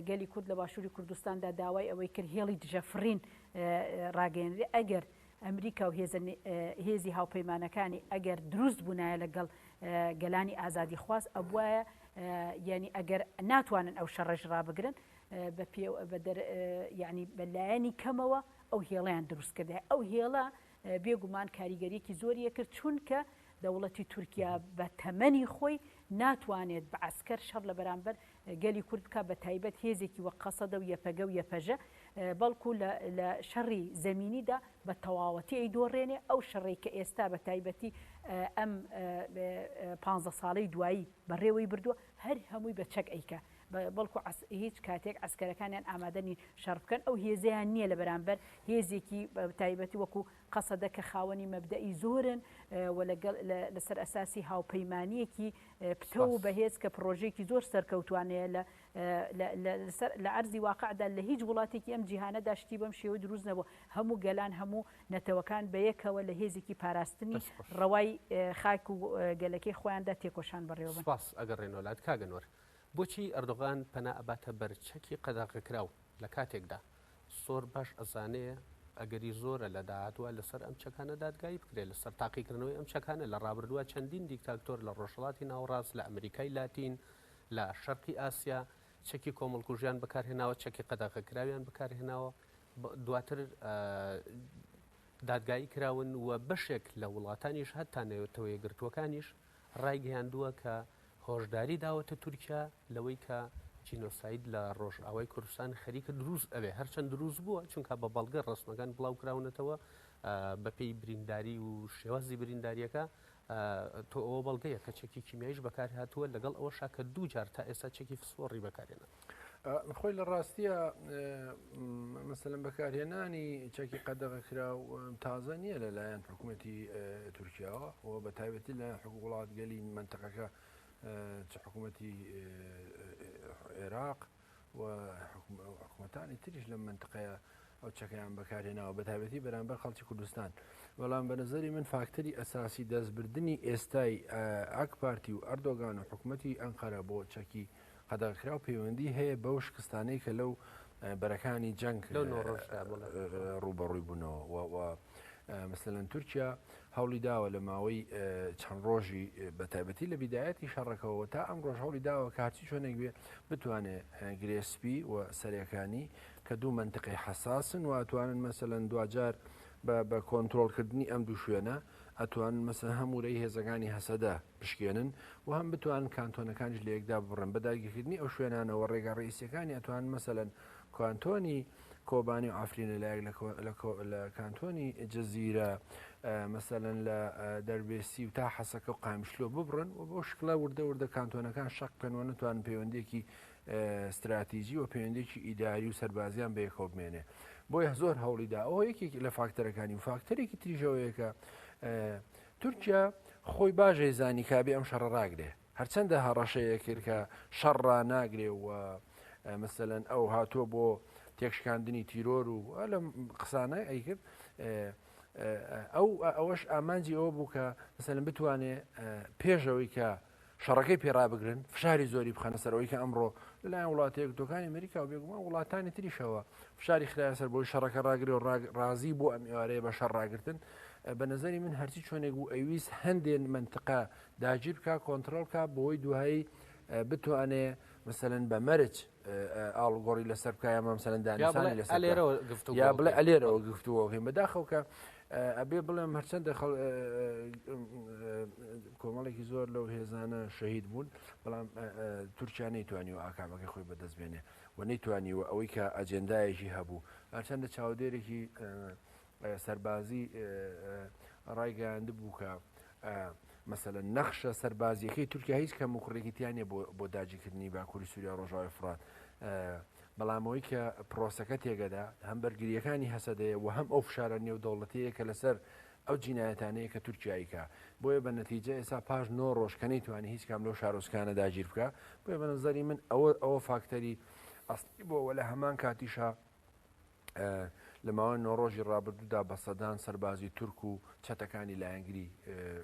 گەلی کورد لە باشووری کوردستاندا داوای ئەوەی کرد هێڵی دژەفرین ڕاگەێنرێ ئەگەر ئەمریکا و هێزی هاوپەیمانەکانی ئەگەر دروست بوونایە لەگەڵ گەلانی ئازادی خواست ئەبواە ینی ئەگەر ناتوانن ئەو شەڕەژ ڕابگرن ینی بەلایەنی کەمەوە ئەو هێڵیان دروست کردە ئەو هێڵە بێگومان کاریگەریەکی زۆریە کرد چونکە دەوڵەتی تورکیا بە تەمەنی خۆی ناتوانێت بە عسکەر شەڕ لە بەرامبەر گەلی کورد بکە بە تایبەت هێزێکی وە قەسەدە و یەپەگە و یەپەژە بەڵکو لە شەڕی زەمینیدا بە تەواوەتی ئەی دۆڕێنێ ئەو شەڕێک کە ئێستا بە تایبەتی ئەم 15 ساڵەی دوایی بەڕێوەی بردووە هەر هەمووی بە چەک ئەیکە بەڵکو هیچ کاتێک عسکەرەکانیان ئامادەنی شەڕ بکەن ئەو هێزیان نییە لە بەرامبەر هێزێکی تایبەتی وەکو قەسەدە کە خاوەنی مەبدەئی زۆرن و لەسەر ئەساسی هاوپەیمانیەکی پتە و بەهێز کە پرۆژێکی زۆر سەرکەوتوانەیە لە عەرزی واقعدا لە هیچ وڵاتێکی ئەم جیهانەدا شتی بەم شێوە دروست نەبوو هەموو گەلان هەموو نەتەوەکان بەیەکەوە لە هێزێکی پاراستنی ڕەوای خاک و گەلەکەی خۆیاندا تێکۆشان بەڕێوە سپاس ئەگەڕێنەوەلات کاگەنوەر بۆچی ئەردۆغان پەنا ئەباتە بەرچەکی قەداغەکراو لە کاتێکدا سۆر باش ئەزانەیە ئەگەری زۆرە لە داهاتوە لەسەر ئەم چەکانە دادگایی بکرێت لەسەر تاقیکردنەوەی ئەم چەکانە لە ڕابردووە چەندین دیکتاتۆر لە ڕۆژهەڵاتی ناوەڕاست لە ئەمریکای لاتین لە شەرقی ئاسیا چەکی کۆمەڵکوژیان بەکارهێناوە چەکی قەداغەکراویان بەکارهێناوە دواتر دادگایی کراون و بەشێک لە وڵاتانیش هەتا نەوەتەوەی گرتوەکانیش ڕایگەیاندووە کە هۆشداری داوەتە تورکیا لەوەی کە جینۆساید لە ڕۆژئاوای کوردستان خەریکە دروست ئەوێ هەرچەند دروست بووە چونکە بە بەڵگە ڕسمەکان بڵاو کراونەتەوە بەپێی برینداری و شێوازی برینداریەکە تۆ ئەوە بەڵگەیە کە چەکی کیمیایش بەکار هاتووە لەگەڵ ئەوە شاکە دوو جار تا ئێستا چەکی فسفۆڕی بەکارێنە خۆی لە ڕاستیە مەسەلەن بەکارهێنانی چەکی قەدەغەکرا و تازە نییە لەلایەن حکوومەتی تورکیاوە و بە تایبەتی لە وڵات گەلی منتەقەکە حکوومەتی عێراق و حکوومەتانی تریش لە منتقەیە ئەو چەکەیان بەکارهێناوە بە تایبەتی بەرامبەر خەڵکی کوردستان بەڵام بە نظری من فاکتەری ئەساسی دەستبردننی ئێستای ئاک پارتی و ئەردۆگان و حکوومەتی ئەنقەرە بۆ چەکی قەدەغەکرا و پەیوەندی هەیە بەو شکستانەی کە لەو بەرەکانی جەنگ ڕوبەڕووی بوونەوە مثلەن تورکیا هەوڵی داوە لە ماوەی چەند ڕۆژی بە تایبەتی لە بیدایەتی شەڕەکەەوە تا ئەم ڕۆژ هەوڵی داوە کارچی چۆنێک بێ بتوانێت گرێسپی و سەرەکانی کە دوو منتقی حساسن و ئەتوانن مەسەلەن دوجار بە کۆنتترۆلکردنی ئەم دوو شوێنە ئەتوانن مەسە هەمورەی هێزەکانی هەسەدا بشکێنن و هەم بتوانن کانتۆنەکانیش لە یەکدا بڕن بەداگیرکردنی ئەو شوێنانەوە ڕێگا ڕئیسیەکانی ئەتوان مەسەلەن کانتۆنی کۆبانی و ئافرینە لایەک لە کانتۆنی جەزیرە مەسەلەن لە دەربێسی و تا حەسەکە و قامشلۆ ببڕن و بۆ شکڵە وردە کانتۆنەکان شەق بکەنەوە نتوان پەیوەندێکی استراتیژی و پەیوەندێکی ئیداری و سەربازیان بەیەکەوە بمێنێ بۆیە زۆر هەوڵیدا ئەوە یەکێک لە فاکتەرەکانی و فاکتەرێکی تریژەوەیەکە تورکیا خۆی باژەی زانی کابێ ئەم شەڕە ڕاگرێ هەرچەندە هەڕەشەیە کرد کە شەڕ ناگرێ و مەسەلەن ئەو هاتووە بۆ تێکشکاندنی تیرۆر و لە قسانە ئەیکرد ئەوەش ئامانجی ئەوە بوو کە مەسەلەن بتوانێت پێشەوەی کە شەڕەکەی پێڕابگرن فشاری زۆری بخەنە سەرەوەی کە ئەمڕۆ لەلایەن وڵاتی یەکگرتوەکانی ئەمریکا و بێگومان وڵاتانی تریشەوە فشاری خرایە سەر بۆی شەڕەکە ڕاگرێ و ڕازی بۆ ئەم ئێوارەیە بە شەڕ ڕاگرتن بە نظری من هەرچی چۆنێک بوو ئەویست هەندێن منتقا داگیر بکە کۆنتترۆل کا بۆی دوایی بتوانێ مەسەلەن بە مەرج ئاڵگۆڕی لەسەر بکایە مەمسەلەن دانیسانی لەسەر یا بڵێ ئەلێرەوە گفتووەکەین بەداخەو کە ئەبێ بڵێم هەرچەندە کۆمەڵێکی زۆر لەو هێزانە شەهید بوون بەڵام تورکیا نەیتوانیوە ئاکامەکەی خۆی بەدەستبێنێ و نەیتوانیوە ئەوەی کە ئەجێندایەکی هەبوو هەرچەندە چاودێرێکی سەربازی ڕایگەیاند بوو کە مەسەلەن نەخشە سەربازیەکەی تورکیا هیچ کەم و کوڕێکیتیانێ بۆ داگیرکردنی باکووری سووریا ڕۆژاوای فڕات بەڵامەوەی کە پرۆسەکە تێگەدا هەم بەرگریەکانی هەسەدەیە و هەم ئەو فشارە نێودەوڵەتەیە کە لەسەر ئەو جینایەتانەیە کە تورکیاییکە بۆیە بە نەتیجە ئێستا پاش 9 ڕۆژ کە نەیتوانی هیچ کام لەو شارۆچکانە داگیر بکە بۆیە بە نەزەری من ئەوە فاکتەری ئەسڵی بۆەوە لە هەمان کاتیشا لە ماوەی 9 ڕۆژی ڕابردوودا بە سەدان سەربازی تورک و چەتەکانی لایەنگری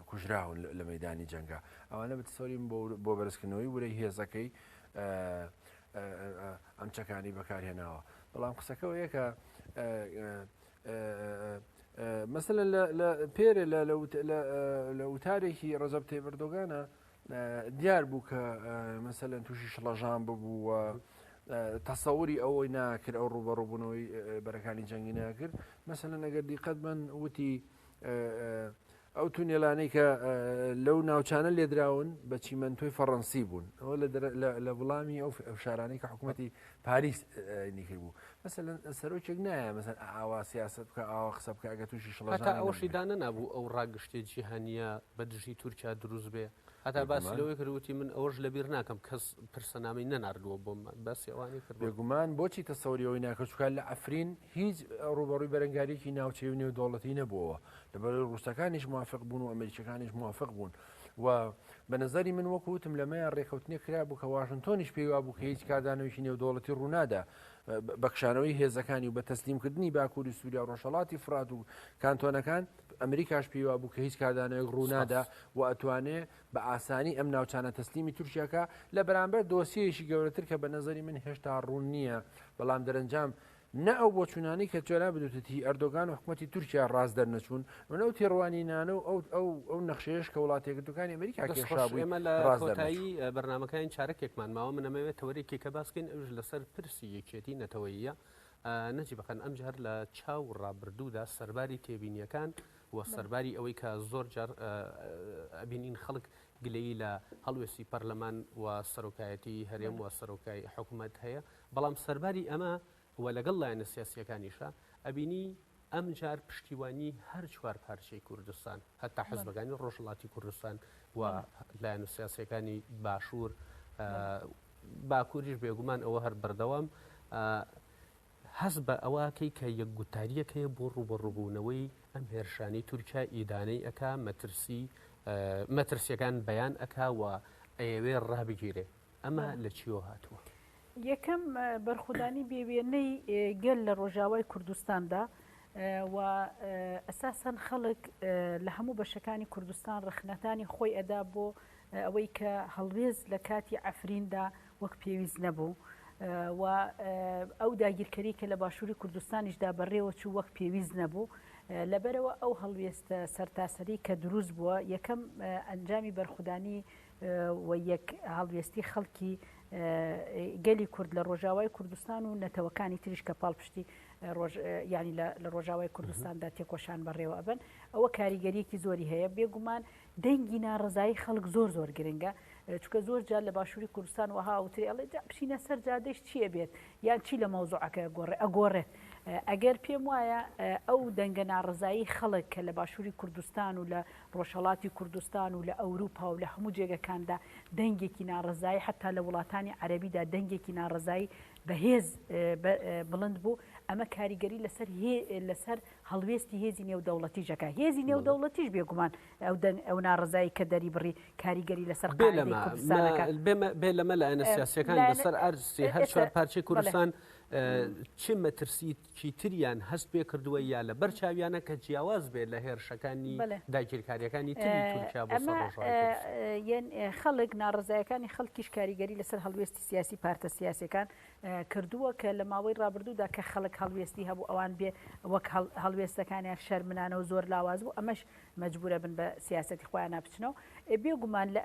کوژراون لە مەیدانی جەنگا ئەوانە بتسەوریم بۆ بەرزکردنەوەی وەرەی هێزەکەی ئەم چەکانی بەکارهێناوە بەڵام قسەکەەوە یەکە مەسەلەن لە پێرە لە وتارێکی ڕەزەب تەیب ئەردۆغانە دیار بوو کە مەسەلەن تووشی شڵەژان ببوو تەسەوری ئەوەی ناکرد ئەو ڕوبەڕووبوونەوەی بەرەکانی جەنگی ناکرد مەسەلەن ئەگەر دیقەت من وتی ئەو تونێلانەی کە لەو ناوچانە لێدراون بە چیمەنتۆی فەڕەنسی بوون ئەوە لە وڵامی ئەو شارانەی کە حکوومەتی پاریس نیکر بوو مثلا سەرۆکێک نایە مثلا ئاوا سیاست بکە ئاوا قسە بکە ئەگە تووشی شڵە هەتا ئەوشی دانە نبوو ئەو ڕاگشتێ جیهانیە بە دژی تورکیا دروست بێ هەتا باسی لەوەی کردوتی من ئەوەش لەبیر ناکەم کەس پرسەنامی نەناردووە بۆم بەسی ئەوانی کرد بێگومان بۆچی تەسەوریەوەی ناکەچکان لە ئەفرین هیچ ڕوبەڕووی بەرەنگارێکی ناوچەی و نێودوڵەتی نەبووەوە لەبەر ڕووسەکانیش موافق بوون و ئەمریکەکانیش موافق بوون و بە نظری من وەکوتم لەمەیان ڕێکەوتنی کرا بوو کە واشنتۆنیش پێی وا بوو کە هیچ کاردانەوەیکی نێودوڵەتی ڕوونادا بەکشانەوەی هێزەکانی و بە تەسلیمکردنی باکووری سووریا و ڕۆژهەڵاتی فرات و کانتۆنەکان ئەمریکاش پێی وا بوو کە هیچ کاردانەوەیک ڕوونادا و ئەتوانێ بە ئاسانی ئەم ناوچانە تەسلیمی تورکیاکە لە بەرامبەر دۆسیەیەشی گەورەتر کە بە نظری من هێشتا ڕوون نییە بەڵام دەرەنجام نە ئەو بۆ چوونانی کە جۆرا بدوتتی ئەردۆگان و حکومەتی تورکیا ڕاست دەرنەچوون منە تێڕوانینانە و ئەو نەخشەیەش کە وڵاتێکەکانی ئەمریکا کێشابووی ئێمە لە کۆتایی بەرنمەکانی چارەکێکمان ماوە منەمەوێت تەوەرێکی کە باسکەین ئەوش لەسەر پرسی یەکێتی نەتەوەییە نەجی بەکەن ئەمجار لە چاو ڕابردوودا سەرباری تێبینیەکان و سەرباری ئەوەی کە زۆر جار ئەبینین خەڵک گلەیی لە هەڵوێستی پەرلەمان و سەرۆکایەتی هەرێم و سەرۆکای حکوومەت هەیە بەڵام سەرباری ئەمە و لەگەڵ لایەنە سیاسیەکانیشە ئەبینی ئەم جار پشتیوانی هەر چوار پارچەی کوردستان هەتا حزبەکانی ڕۆژهڵاتی کوردستان و لایەنە سیاسیەکانی باشوور باکووریش بێگومان ئەوە هەر بەردەوام هەز بە ئەوەکەی کە یەکگوتاریەکەیە بۆ ڕوبەڕووبوونەوەی ئەم هێرشانەی تورکیا ئیدانەی ئەکا مەترسیەکان بەیان ئەکا و ئەیەوێ ڕابگیرێ ئەمە لە چیۆ هاتووە یەکەم بەرخودانی بێوێنەی گەل لە ڕۆژاوای کوردستاندا و ئەساسەن خەڵک لە هەموو بەشەکانی کوردستان ڕخنەتانی خۆی ئەدا بۆ ئەوەی کە هەڵوێز لە کاتی ئەفریندا وەک پێویست نەبوو و ئەو داگیرکەری کە لە باشووری کوردستانیشدا بەڕێوە چوو وەک پێویست نەبوو لەبەرەوە ئەو هەڵوێستە سەرتاسەری کە دروست بووە یەکەم ئەنجامی بەرخودانی و یەک هەڵوێستی خەڵکی گەلی کورد لە ڕۆژاوای کوردستان و نەتەوەکانی تریش کە پاڵپشتی ینی لە ڕۆژاوای کوردستاندا تێکۆشان بەڕێوە ئەبن ئەوە کاریگەریەکی زۆری هەیە بێگومان دەنگی ناڕزایی خەڵک زۆر گرنگە چکە زۆر جار لە باشووری کوردستان وها وتری ئەڵێ بچینە سەر جادەش چییە بێت یان چی لە مەوزوعەکە ئەگۆڕێت ئەگەر پێم وایە ئەو دەنگە ناڕزایی خەڵک کە لە باشووری کوردستان و لە ڕۆژهەڵاتی کوردستان و لە ئەوروپا و لە هەموو جێگەکاندا دەنگێکی ناڕزایی حتا لە وڵاتانی عەرەبیدا دەنگێکی ناڕزایی بەهێز بڵند بوو ئەمە کاریگەری لەسەر هەڵوێستی هێزی نێودەوڵەتی ژەکە هێزی نێودەوڵەتیش بێگومان ئەو ناڕزایی کە دەری بڕی کاریگەری لەسەر بێ لەمە لە ئەنە سیاسیەکان لەسەر ئەرسی هەر چوار پارچەی کوردستان چ مەترسیی تریان هەست پێ کردووە یا لە بەرچاویانە کە جیاواز بێت لە هێرشەکانی داگیرکاریەکانی تری تورکیا بۆ خەڵک ناڕزایەکانی خەڵکیش کاریگەری لەسەر هەڵوێستی سیاسی پارتە سیاسەکان کردووە کە لە ماوەی ڕابردوودا کە خەڵک هەڵوێستی هەبوو ئەوان بێ وەک هەڵوێستەکانیان شەرمنانە و زۆر لاواز بوو ئەمەش مەجبورە بن بە سیاسەتی خۆیان نابچنەوە بێگومان لە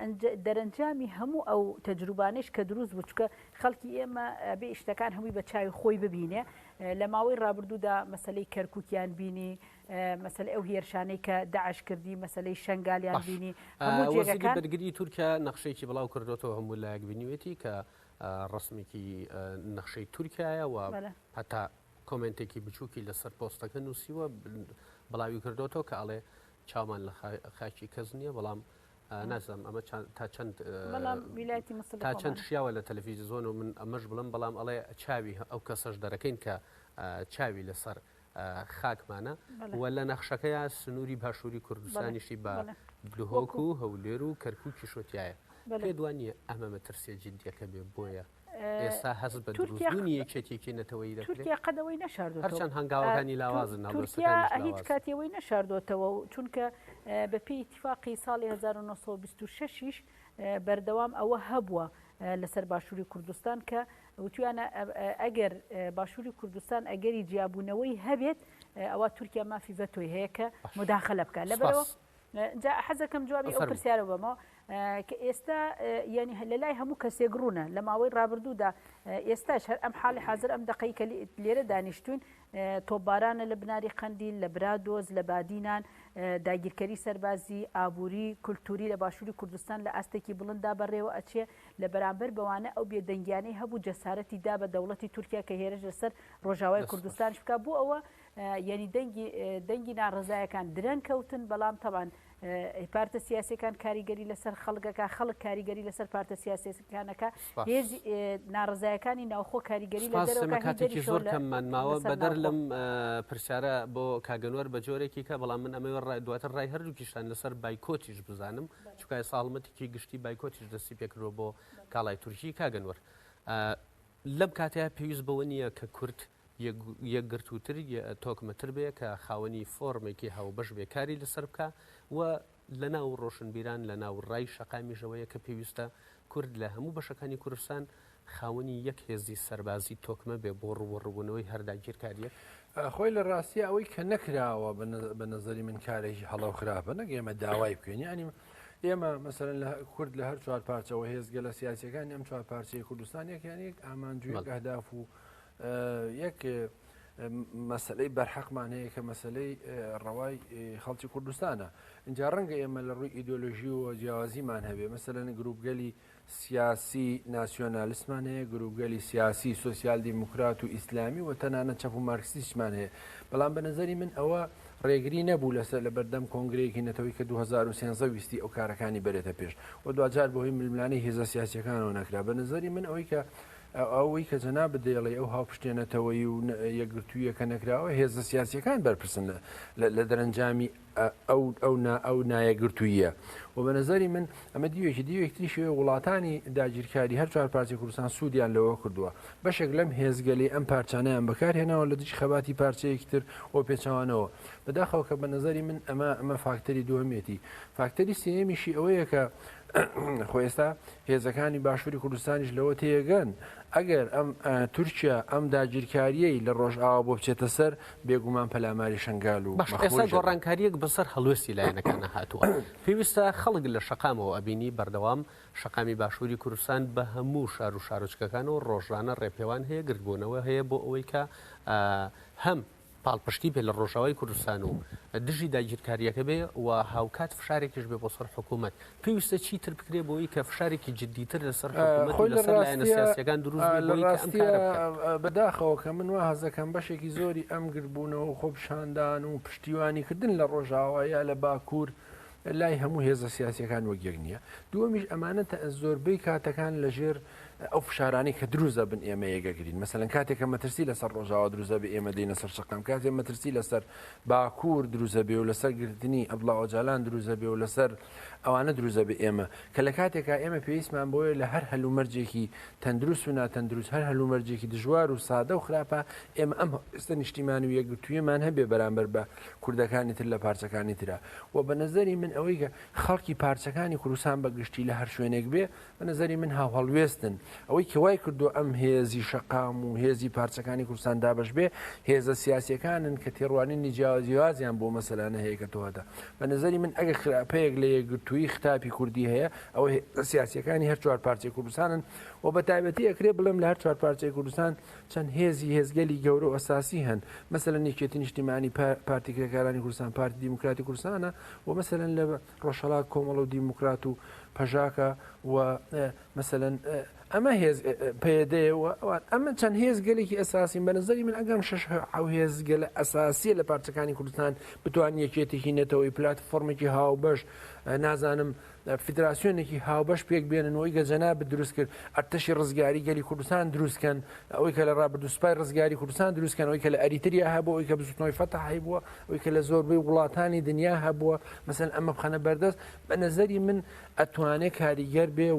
دەرەنجامی هەموو ئەو تەجروبانش کە دروست بوو چکە خەڵکی ئێمە بێ شتەکان هەمووی بە چاوی خۆی ببینێ لە ماوەی ڕابردوودا مەسلەی کەرکووکیان بینی مەسەلە ئەو هێرشانەی کە داعش کردی مەسلەی شەنگالیان بینی هەموو جێگەکان بەرگری تورکیا نەخشەیەکی بڵاو کردوەوە هەموو لایەک بینیوێتی کە ڕسمێکی نەخشەی تورکایە و هەتا کۆمنتێکی بچووکی لەسەر پۆستەکە نووسیوە بڵاوی کردوەوە کە ئەڵێ چاومان لە خاکی کەس نییە بەڵام نازم ئەمە تا چەند شیاوە لە تەلەڤیزیۆن و من ئەمەش بڵم بەڵام ئەڵێ چاوی ئەو کەسەش دەرەکەین کە چاوی لەسەر خاکمانە و لە نەخشەکەیە سنووری باشووری کوردستانیشی بە دلوهۆک و هەولێر و کەرکووکی شۆتیایە پێ دوانیە ئەمە مەترسیە جددیەکە بێ بۆیە ئێستا هەست بە دروستبوونی یەکێتێکی نەتەوەی دەکرێت تورکیا قەدەوەی نەشاردووە هەرچەند هەنگاوەکانی لاوازن تورکیا هیچ کاتیەوەی نەشاردوێتەوە چونکە بەپێی ئیتیفاقی ساڵی 1926 بەردەوام ئەوە هەبووە لەسەر باشووری کوردستان کە وتویانە ئەگەر باشووری کوردستان ئەگەری جیابوونەوەی هەبێت ئەوە تورکیا مافی ڤەتۆی هەیە کە مداخەلە بکە لەبەرەوە حەزەکەم جوابی ئەو پرسیارە بەمەوە کە ئێستا ینی لە لای هەموو کەسێک ڕوونە لە ماوەی ڕابردوودا ئێستاش هەر ئەم حاڵی حاضر ئەم دقەی کە لێرە دانیشتوین تۆپبارانە لە بناری قەندیل لە برادۆز لە بادینان داگیرکەری سەربازی ئابووری کولتوری لە باشووری کوردستان لە ئاستێکی بڵندا بەڕێوە ئەچێ لە بەرامبەر بەوانە ئەو بێدەنگیانەی هەبوو جەسارەتی دا بە دەوڵەتی تورکیا کە هێرش لەسەر ڕۆژاوای کوردستانش بکە بوو ئەوە یعنی دەنگی ناڕزایەکان درەن کەوتن بەڵام تەوان پارتە سیاسەکان کاریگەری لەسەر خەڵکەکە خەڵک کاریگەری لەسەر پارتە سیاسەکانەکە هێزی ناڕزایەکانی ناوخۆ کاریگەری لە دەرەوەکاتێکی زۆر کەممان ماوە بەدەر لەم پرسیارە بۆ کاگەنوەر بە جۆرێکی کە بەڵام من ئەمە دواتر ڕای هەردووکیشتان لەسەر بایکۆتیش بزانم چکای ساڵمەتێکی گشتی بایکۆتیش دەستی پێکرۆ بۆ کاڵای تورکی کاگەنوەر لەم کاتەیە پێویست بەوە نییە کە کورد یەکگرتووتر تۆکمەتر بێ کە خاوەنی فۆرمێکی هاوبەش بێکاری لەسەر بکە و لە ناو ڕۆشنبیران لە ناو ڕای شەقامیژەوەیە کە پێویستە کورد لە هەموو بەشەکانی کوردستان خاوەنی یەک هێزی سەربازی تۆکمە بێ بۆ ڕوەڕبوونەوەی هەرداگیرکاریە خۆی لە ڕاستی ئەوەی کە نەکراوە بە نەزەری من کارێکی هەڵاو خراپە نەک ئێمە داوای بکەین ینی ئێمە مەسەرەن لە کورد لە هەر چوار پارچەوە هێزگە لە سیاسەکانی ئەم چوار پارچەی کوردستان یەکیانێک ئامانجووی ئەهداف و یەک مەسلەی بەرحەقمان هەیە کە مەسلەی ڕەوای خەڵکی کوردستانە اینجا ڕەنگە ئێمە لە ڕووی ئیدۆلۆژی و جیاوازیمان هەبێ مەسەلەن گروپگەلی سیاسی ناسیۆنالیستمان هەیە گروپگەلی سیاسی سۆسیال دیموکرات و ئیسلامی و تەنانەت چەپ و مارکسیستمان هەیە بەڵام بە نەزەری من ئەوە ڕێگری نەبوو لەسەر لە بەردەم کۆنگرەیەکی نەتەوەی کە 2013 ویستی ئەو کارەکانی بەرێتە پێش و دوجار بەهۆی ململانەی هێزە سیاسیەکانەوە نەکرا بە نەزەری من ئەوەی کە جەناب بدەیڵێ ئەو هاوپشتێنەتەوەی و یەکگرتوویە کە نەکراوە هێزە سیاسیەکان بەرپرسن لە دەرەنجامی ئەو نایەگرتوویە و بە نەزەری من ئەمە دیوێکی شوێ وڵاتانی داگیرکاری هەر چوار پارچەی کوردستان سوودیان لەوە کردووە بەشێک لەم هێزگەلی ئەم پارچانیان بەکارهێناوە لە دژ خەباتی پارچەیەکی تر و پێچوانەوە بەداخەوە کە بە نەزەری من ئەمە فاکتەری دووەمێتی فاکتەری سێمیشی ئەوەیە کە خۆ ئێستا هێزەکانی باشووری کوردستانیش لەوە تێگەن ئەگەر ئەم تورکیا ئەم داگیرکاریەی لە ڕۆژئاوا بۆ بچێتە سەر بێگومان پەلاماری شنگال و ئێستا گۆڕانکاریەک بەسەر هەڵوێستی لایەنەکانە هاتووە پێویستە خەڵک لە شەقامەوە ئەبینی بەردەوام شەقامی باشووری کوردستان بە هەموو شار و شارۆچکەکانەوە ڕۆژانە ڕێپێوان هەیە گرتبوونەوە هەیە بۆ ئەوەی کە هەم پاڵپشتی پێ لە ڕۆژاوای کوردستان و دژی داگیرکاریەکە بێ و هاوکات فشارێکیش بێ بۆ سەر حکوومەت پێویستە چیتر بکرێ بۆی کە فشارێکی جددیتر لەسەر حکوومەت لەسەر لایەنە سیاسیەکان دروست بەداخەوە کە من وا هەزەکەم بەشێکی زۆری ئەم گرتبوونەوە خۆپشاندان و پشتیوانیکردن لە ڕۆژاوا یا لە باکوور لای هەموو هێزە سیاسیەکان وەگەک نییە دووەمیش ئەمانەتە زۆربەی کاتەکان لەژێر ئەو فشارانی کە دروزە بن ئێمە یەگەگرین مەسەلەن کاتێک کە مەترسی لەسەر ڕۆژاوا دروزە بە ئێمە دێنە سەر شەقام کاتێک مەترسی لەسەر باکوور دروزە بێ و لەسەر گرتنی ئەبڵا ئۆجالان دروزە بێ و لەسەر ئەوانە دروزە بە ئێمە کە لە کاتێکا ئێمە پێویستمان بۆیە لە هەر هەلومەرجێکی تەندروست و ناتەندروست هەر هەلومەرجێکی دژوار و سادە و خراپە ئێمە ئەم ئێستا نیشتیمانی و یەکگرتوویەمان هەبێ بەرامبەر بە کوردەکانی تر لە پارچەکانی ترا و بە نەزەری من ئەوەی کە خەڵکی پارچەکانی کوردستان بەگشتی لە هەر شوێنێک بێ بە نەزەری من هاوهەڵوێستن ئەوەی کەوای کردو ئەم هێزی شەقام و هێزی پارچەکانی کوردستان دابش بێ هێزە سیاسیەکانن کە تێڕوانینی جیاوازیان بۆ مەسەلانە هەیە کە تۆدا بە نەزەری من ئەگە خراپەیەک لە یەکگرتووی خراپی کوردی هەیە ئەوە سیاسیەکانی هەر چوار پارچەی کوردستانن و بە تایبەتی ئەکرێ بڵێم لە هەر چوار پارچەی کوردستان چەند هێزگەلی گەورە و ئەساسی هەن مەسەلەن یەکێتی نیشتیمانی پارتی کرێکارانی کوردستان پارتی دیموکراتی کوردستانە و مەسەلەن لە ڕۆژهەڵات کۆمەڵ و دیموکرات و پەژاکە و مەسەلەن ئەمە هێز پێدەیەوە ئەمە چەند هێزگەلێکی ئەساسی بە نظری من ئەگەم شش هێزگەلە ئەساسیە لە پارچەکانی کوردستان بتوان یەکێتێکی نێتەوەی پلاتفۆرمێکی هاوبەش نازانم فیدراسیۆنێکی هاوبەش پێک بێننەوەی گەجەنا دروست کرد ئەرتەشی ڕزگاری گەلی کوردستان دروستکەن ئەوەی کە لە ڕابردوو سوپای ڕزگاری کوردستان دروستکەن ئەوەی کە لە ئەریتریا هەبووە ئەوەی کە بزوتنەوەی فەتح هەبووە ئەوەی کە لە زۆربەی وڵاتانی دنیا هەبووە مەسەن ئەمە بخەنە بەردەست بە نەزەری من ئەتوانێت کاریگەر بێ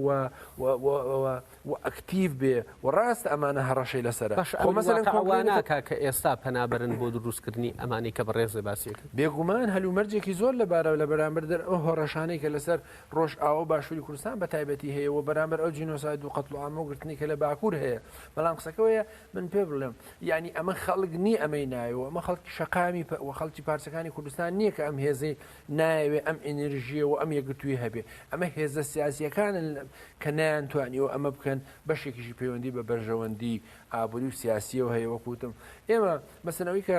و ئەکتیڤ بێ و ڕاست ئەمانە هەڕەشەی لەسەر مەسەلەنکە کە ئێستا پەنابەرن بۆ دروستکردنی ئەمانی کە بەڕێز باسیەکە بێگومان هەلومەرجێکی زۆر لەبارە لە بەرامبەر ئەو هۆڕەشانەی کە لەسەر ڕۆژ ئاوە باشووری کوردستان بە تایبەتی هەیە و بەرامبەر ئەو جینۆساید و قەتڵ و ئامۆگرتنی کە لە باکوور هەیە بەڵام قسەکەوەیە من پێ بڵێم یعنی ئەمە خەڵک نی ئەمەی نایەوە ئەمە خەڵکی شەقامی و خەڵکی پارچەکانی کوردستان نییە کە ئەم هێزەی نایەوێ ئەم ئێنێرژیە و ئەم یەکگرتووی هەبێ ئەمە هێزە سیاسیەکانن کە نایانتوانیەوە ئەمە بکەن بەشێکیشی پەیوەندی بە بەرژەوەندی ئابووری و سیاسیەوە هەیە وەکوتم ئێمە مەسەنەوەی کە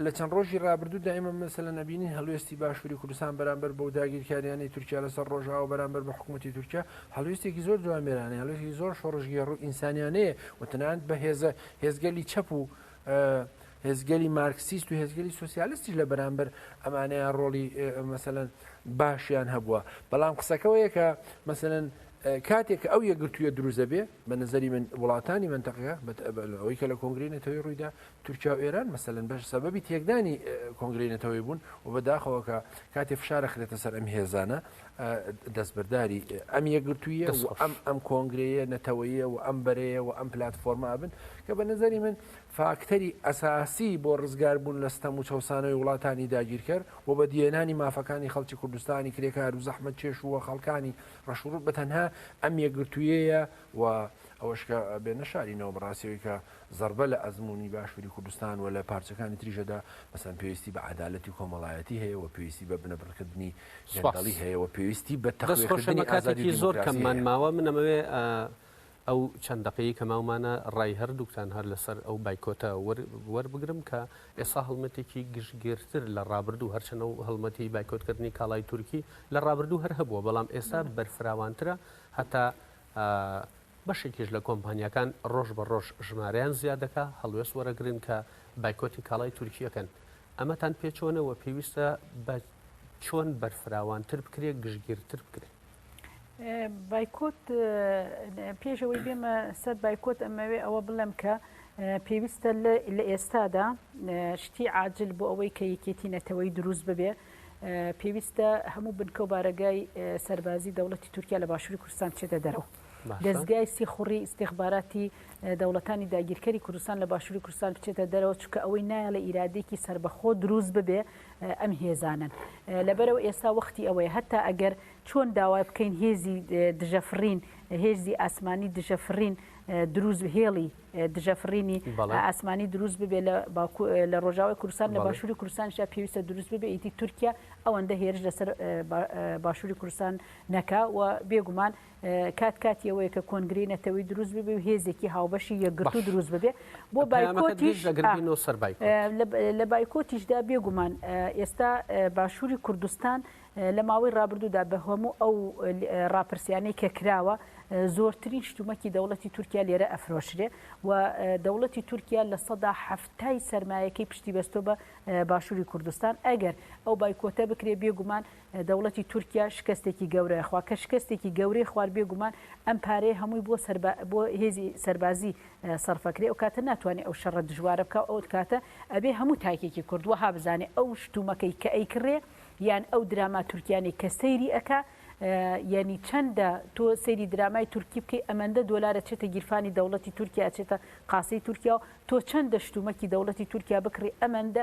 لە چەند ڕۆژی ڕابردوودا ئێمە مەسەلەن نەبینین هەڵوێستی باشووری کوردستان بەرامبەر بەو داگیرکاریانەی تورکیا لەسەر ڕۆژاوە بەرامبەر بە حکوومەتی تورکیا هەڵوێستێکی زۆر جوانمێرانەیە هەڵوێستی زۆر شۆڕژگەڕ و ئینسانیانەیە و تەنانەت بە هێزگەلی چەپ و هێزگەلی مارکسیست و هێزگەلی سوسیالیستی لە بەرامبەر ئەمانەیان ڕۆڵی مەسەلەن باشیان هەبووە بەڵام قسەکەوەیە کە مەسەلەن کاتێک ئەو یەکگرتوویە دروزە بێ بە نظری من وڵاتانی منتەقەیە ئەوەی کە لە کۆنگری نەتەوەی ڕوویدا تورکیا و ئێران مەسەلەن بەش سەبەبی تێکدانی کۆنگری نەتەوەی بوون و بەداخەوە کە کاتێک فشارە خرێتە سەر ئەم هێزانە دەستبەرداری ئەم یەکگرتوویە و ئەم کۆنگرەیە نەتەوەیە و ئەم بەرەیە و ئەم پلاتفۆرما بن کە بە نظری من فاکتەری ئەساسی بۆ ڕزگار بوون لە ستەم و چەسانەوەی وڵاتانی داگیرکرد و بە دیێنانی مافەکانی خەڵکی کوردستانی کرێکار و زەحمەت چێش وە خەڵکانی ڕەشوڕوت بە تەنها ئەم یەکگرتوویەیە و ئەوەشکە بێنە شارینەوە بەڕاستیەوەی کە زەربە لە ئەزمموی باشووری کوردستان و لە پارچەکانی تریژەدا مەسەن پێویستی بە عەدالەتی کۆمەڵایەتی هەیە و پێویستی بە بنەبڕکردنی گەندەڵی هەیە و پێویستی بە تەخوێکردنی ئازادی زۆر کەممان ماوە من ئەمەوێ ئەو چەند دقەیە کە ماومانە ڕای هەردووکتان هەر لەسەر ئەو بایکۆتە وەربگرم کە ئێستا هەڵمەتێکی گشتگیرتر لە ڕابردوو هەرچەنە و هەڵمەتی بایکۆتکردنی کاڵای تورکی لە ڕابردوو هەر هەبووە بەڵام ئێستا بەرفراوانترە هەتا بەشێکیش لە کۆمپانیەکان ڕۆژ بە ڕۆژ ژمارەیان زیادەکە هەڵوێست وەرەگرن کە بایکۆتی کاڵای تورکیەکەن ئەمەتان پێچۆنەوە پێویستە بە چۆن بەرفراوانتر بکرێت گشتگیرتر بکرێت بایکۆت پێشەوەی بێمە سەر بایکۆت ئەمەوێ ئەوە بڵێم کە پێویستە لە ئێستادا شتی عاجل بۆ ئەوەی کە یەکێتی نەتەوەی دروست ببێ پێویستە هەموو بنکە و بارەگای سەربازی دەوڵەتی تورکیا لە باشووری کوردستان بچێتە دەرەوە دەستگای سیخوڕی استیخباراتی دەوڵەتانی داگیرکەری کوردستان لە باشووری کوردستان بچێتە دەرەوە چکە ئەوەی نایە لە ئیرادێکی سربەخۆ دروست ببێ ئەم هێزانن لەبەرەوە ئێستا وەختی ئەوەیە هەتا ئەگەر چۆن داوای بکەین هێزی دژەفرین هێزی ئاسمانی دژەفرین دروست هێڵی دژەفرینی ئاسمانی دروست ببێ لە ڕۆژاوای کوردستان لە باشووری کوردستانشا پێویستە دروست ببێ ئیتی تورکیا ئەوەندە هێرش لەسەر باشووری کوردستان نەکا و بێگومان کاتی ئەوەیە کە کۆنگرەی نەتەوەی دروست ببێ و هێزێکی هاوبەشی یەکگرتو دروست ببێ بۆ بایکۆتیش لە بایکۆتیشدا بێگومان ئێستا باشووری کوردستان لە ماوەی ڕابردوودا بە هەموو ئەو ڕاپرسیانەی کە کراوە زۆرترین شتومەکی دەوڵەتی تورکیا لێرە ئەفرۆشرێ و دەوڵەتی تورکیا لە سەدا هەفتای سەرمایەکەی پشتی بەستۆ بە باشووری کوردستان ئەگەر ئەو بایکۆتە بکرێ بێگومان دەوڵەتی تورکیا شکستێکی گەورەیە خوا کە شکستێکی گەورەی خوار بێگومان ئەم پارەیە هەمووی بۆ هێزی سەربازی سەرفەکرێ ئەو کاتە ناتوانێت ئەو شەڕە دژوارە بکە ئەو کاتە ئەبێ هەموو تاکێکی کوردوە ها بزانێ ئەو شتومەکەی کە ئەیکڕێ یان ئەو دراما تورکیانی کە سەیری ئەکا یعنی چەندە تۆ سەیری درامای تورکی بکەی ئەمەندە دۆلارە چێتە گیرفانی دەوڵەتی تورکیا چێتە قاسەی تورکیا و تۆ چەندە شتومەکی دەوڵەتی تورکیا بکڕی ئەمەندە